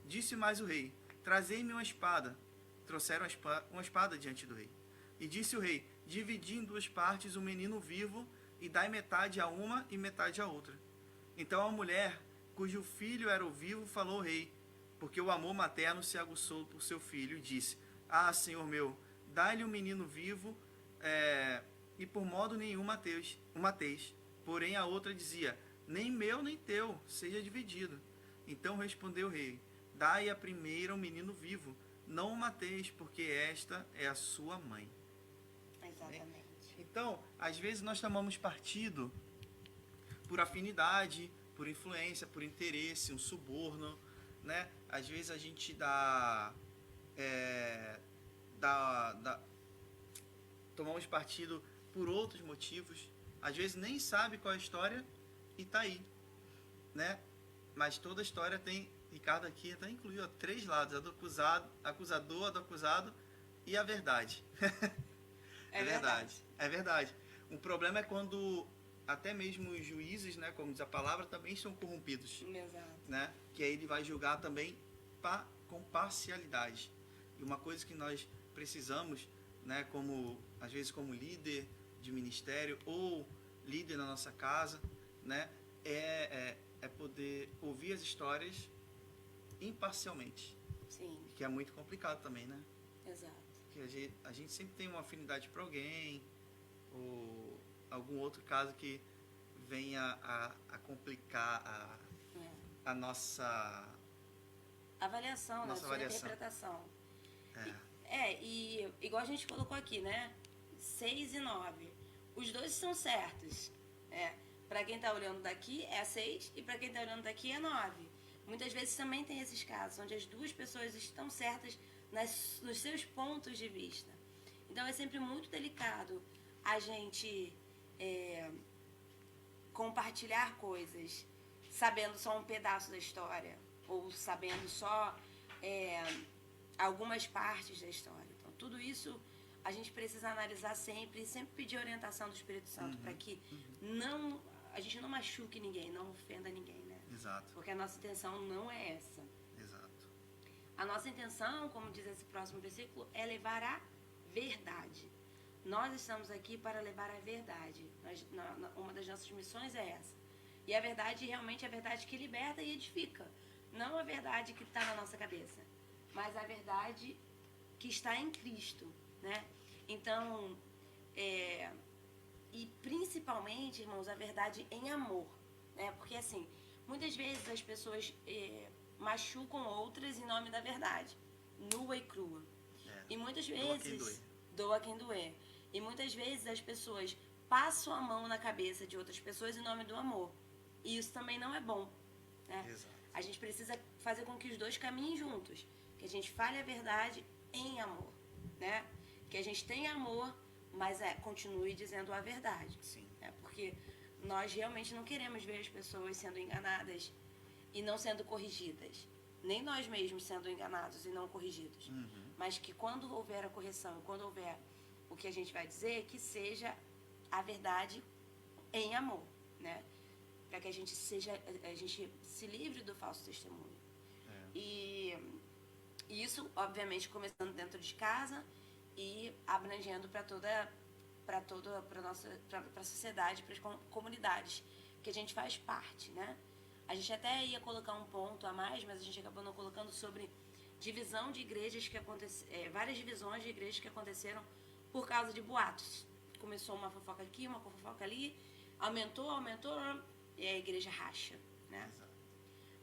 Disse mais o rei, trazei-me uma espada. Trouxeram uma espada diante do rei. E disse o rei, dividi em duas partes o menino vivo, e dai metade a uma e metade a outra. Então a mulher, cujo filho era o vivo, falou ao rei, porque o amor materno se aguçou por seu filho, e disse, ah, senhor meu, dai-lhe o menino vivo, e por modo nenhum o mateis. Porém a outra dizia, nem meu nem teu, seja dividido. Então respondeu o rei, dai a primeira o menino vivo, não o mateis, porque esta é a sua mãe. Exatamente. Então, às vezes nós tomamos partido por afinidade, por influência, por interesse, um suborno, né? Às vezes a gente tomamos partido por outros motivos, às vezes nem sabe qual é a história e tá aí, né? Mas toda a história tem, Ricardo aqui está incluído, 3 lados, a do acusador, a do acusado e a verdade. É verdade. É verdade. O problema é quando até mesmo os juízes, né, como diz a palavra, também são corrompidos. Exato. Né? Que aí ele vai julgar também com parcialidade. E uma coisa que nós precisamos, né, às vezes como líder de ministério ou líder na nossa casa, né, é poder ouvir as histórias imparcialmente. Sim. Que é muito complicado também, né? Exato. Porque a gente sempre tem uma afinidade para alguém ou algum outro caso que venha a complicar a nossa avaliação, nossa sua avaliação. interpretação. E igual a gente colocou aqui, né? 6 e 9. Os dois estão certos. Para quem está olhando daqui é 6 e para quem está olhando daqui é 9. Muitas vezes também tem esses casos onde as duas pessoas estão certas nos seus pontos de vista. Então é sempre muito delicado a gente compartilhar coisas sabendo só um pedaço da história ou sabendo só algumas partes da história. Então tudo isso a gente precisa analisar sempre e sempre pedir orientação do Espírito Santo para que a gente não machuque ninguém, não ofenda ninguém, né? Exato. Porque a nossa intenção não é essa. Exato. A nossa intenção, como diz esse próximo versículo, é levar a verdade. Nós estamos aqui para levar a verdade. Uma das nossas missões é essa. E a verdade realmente é a verdade que liberta e edifica. Não a verdade que está na nossa cabeça, mas a verdade que está em Cristo, né? Então, e principalmente, irmãos, a verdade em amor, né? Porque assim, muitas vezes as pessoas machucam outras em nome da verdade, nua e crua. E muitas vezes doa quem doer. E muitas vezes as pessoas passam a mão na cabeça de outras pessoas em nome do amor. E isso também não é bom, né? Exato. A gente precisa fazer com que os dois caminhem juntos, que a gente fale a verdade em amor, né? Que a gente tenha amor, mas continue dizendo a verdade. Sim. Porque nós realmente não queremos ver as pessoas sendo enganadas e não sendo corrigidas. Nem nós mesmos sendo enganados e não corrigidos. Mas que quando houver a correção, quando houver o que a gente vai dizer, que seja a verdade em amor, né? Para que a gente se livre do falso testemunho. E isso, obviamente, começando dentro de casa e abrangendo para a sociedade, para as comunidades que a gente faz parte, né? A gente até ia colocar um ponto a mais, mas a gente acabou não colocando sobre divisão de igrejas várias divisões de igrejas que aconteceram por causa de boatos. Começou uma fofoca aqui, uma fofoca ali, aumentou, e a igreja racha, né? Exato.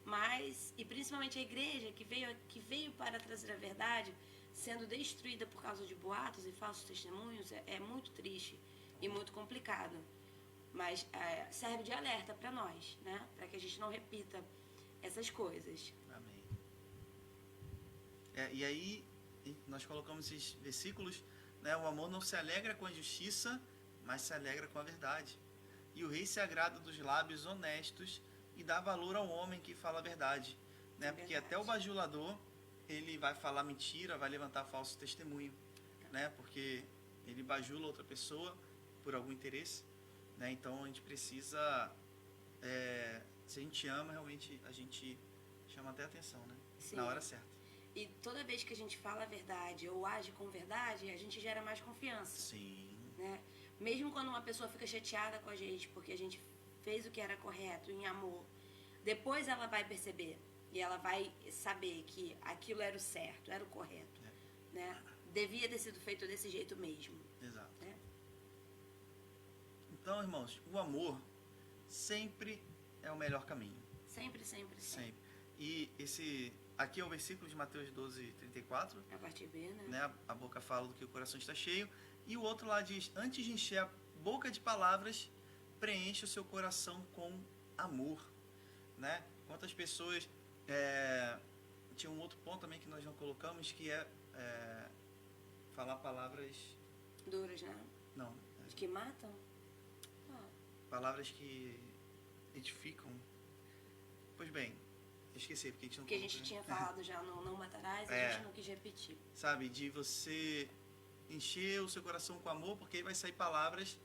Mas, e principalmente a igreja que veio para trazer a verdade, sendo destruída por causa de boatos e falsos testemunhos, é muito triste e muito complicado. Mas serve de alerta para nós, né? Para que a gente não repita essas coisas. Amém. E aí, nós colocamos esses versículos, né? O amor não se alegra com a injustiça, mas se alegra com a verdade. E o rei se agrada dos lábios honestos e dá valor ao homem que fala a verdade, né? Porque até o bajulador, ele vai falar mentira, vai levantar falso testemunho, né? Porque ele bajula outra pessoa por algum interesse, né? Então a gente precisa, se a gente ama, realmente a gente chama até atenção, né? Sim. Na hora certa. E toda vez que a gente fala a verdade ou age com verdade, a gente gera mais confiança. Sim. Né? Mesmo quando uma pessoa fica chateada com a gente porque a gente fez o que era correto em amor, depois ela vai perceber e ela vai saber que aquilo era o certo, era o correto, né? Devia ter sido feito desse jeito mesmo. Exato. Né? Então, irmãos, o amor sempre é o melhor caminho. Sempre, sempre, sempre. E esse aqui é o versículo de Mateus 12:34. A parte B, né? A boca fala do que o coração está cheio. E o outro lá diz, antes de encher a boca de palavras, preenche o seu coração com amor, né? Quantas pessoas... tinha um outro ponto também que nós não colocamos, que é falar palavras... Duras, né? Não. Que matam? Palavras que edificam. Pois bem, esqueci, porque a gente não... Porque a gente tinha falado já no Não Matarás, a gente não quis repetir. Sabe, de você encher o seu coração com amor, porque aí vai sair palavras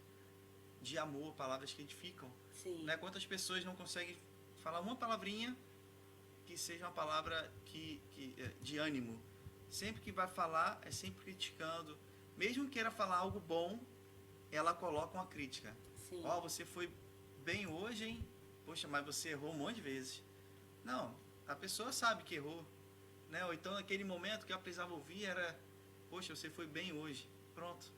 de amor, palavras que edificam. Sim. Né? Quantas pessoas não conseguem falar uma palavrinha que seja uma palavra de ânimo? Sempre que vai falar, é sempre criticando. Mesmo que queira falar algo bom, ela coloca uma crítica. Sim. Ó, você foi bem hoje, hein? Poxa, mas você errou um monte de vezes. Não, a pessoa sabe que errou, né? Ou então naquele momento que ela precisava ouvir era, poxa, você foi bem hoje. Pronto.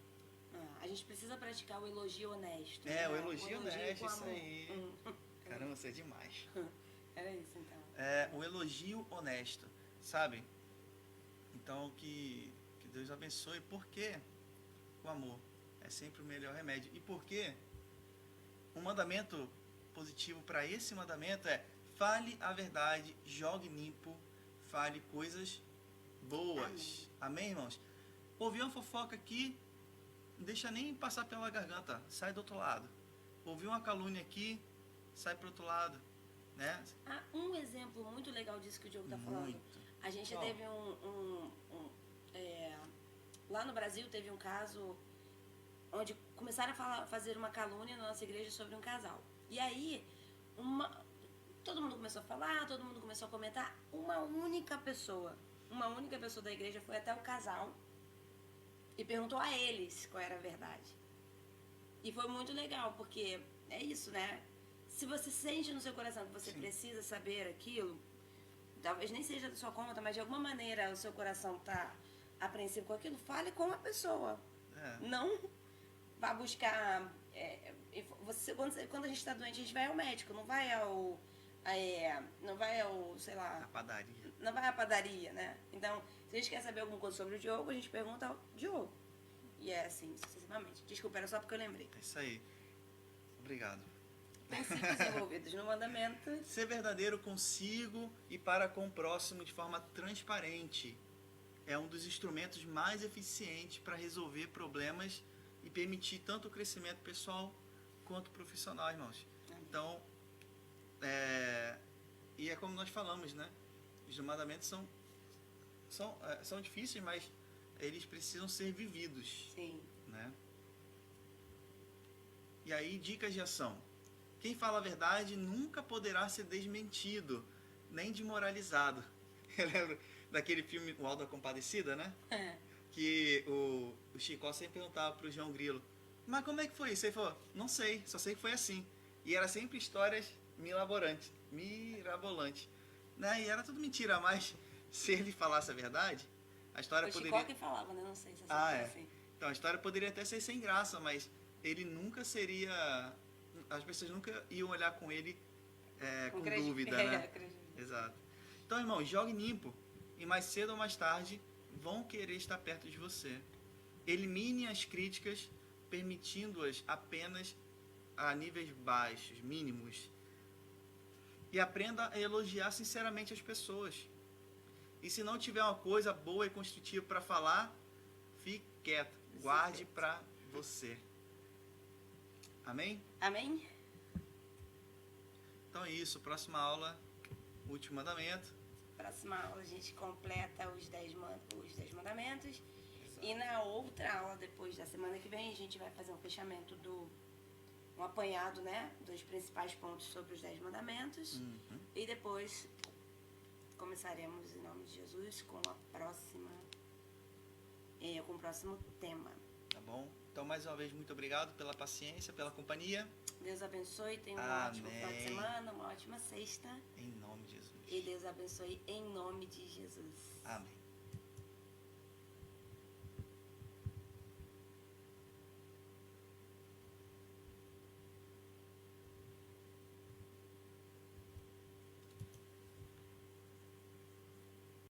A gente precisa praticar o elogio honesto. O elogio honesto, isso aí. Caramba, você é demais. Era isso, então. O elogio honesto, sabe? Então, que Deus abençoe, porque o amor é sempre o melhor remédio. E porque um mandamento positivo para esse mandamento é fale a verdade, jogue limpo, fale coisas boas. Amém, irmãos? Ouviu uma fofoca aqui, não deixa nem passar pela garganta, sai do outro lado. Ouviu uma calúnia aqui, sai pro outro lado, né? Um exemplo muito legal disso que o Diogo tá falando. A gente teve lá no Brasil teve um caso onde começaram a fazer uma calúnia na nossa igreja sobre um casal. E aí, todo mundo começou a falar, todo mundo começou a comentar. Uma única pessoa da igreja foi até o casal e perguntou a eles qual era a verdade. E foi muito legal, porque é isso, né? Se você sente no seu coração que você precisa saber aquilo, talvez nem seja da sua conta, mas de alguma maneira o seu coração está apreensivo com aquilo, fale com a pessoa. Não vá buscar... quando a gente está doente, a gente vai ao médico, não vai ao sei lá... A padaria. Não vai à padaria, né? Então, se a gente quer saber alguma coisa sobre o Diogo, a gente pergunta ao Diogo. E é assim, sucessivamente. Desculpa, era só porque eu lembrei. É isso aí. Obrigado. Princípios envolvidos no mandamento. Ser verdadeiro consigo e para com o próximo de forma transparente é um dos instrumentos mais eficientes para resolver problemas e permitir tanto o crescimento pessoal quanto profissional, irmãos. Então, e é como nós falamos, né? Os mandamentos são difíceis, mas eles precisam ser vividos. Sim. Né? E aí, dicas de ação. Quem fala a verdade nunca poderá ser desmentido, nem desmoralizado. Eu lembro daquele filme O Auto da Compadecida, né? Que o Chicó sempre perguntava pro João Grilo, mas como é que foi isso? Ele falou, não sei, só sei que foi assim. E era sempre histórias mirabolantes, né? E era tudo mentira, mas se ele falasse a verdade, a história poderia... O Chicó que falava, né? Não sei se assim. Então, a história poderia até ser sem graça, mas ele nunca seria... As pessoas nunca iam olhar com ele com dúvida, né? Exato. Então, irmão, jogue limpo. E mais cedo ou mais tarde, vão querer estar perto de você. Elimine as críticas, permitindo-as apenas a níveis baixos, mínimos. E aprenda a elogiar sinceramente as pessoas. E se não tiver uma coisa boa e construtiva para falar, fique quieto. Guarde para você. Amém? Amém? Então é isso. Próxima aula, último mandamento. Próxima aula a gente completa os 10 mandamentos. E na outra aula, depois da semana que vem, a gente vai fazer um fechamento um apanhado, né, dos principais pontos sobre os 10 mandamentos. E depois começaremos, em nome de Jesus, com o próximo tema. Tá bom? Então, mais uma vez, muito obrigado pela paciência, pela companhia. Deus abençoe, tenha ótimo final de semana, uma ótima sexta. Em nome de Jesus. E Deus abençoe em nome de Jesus. Amém.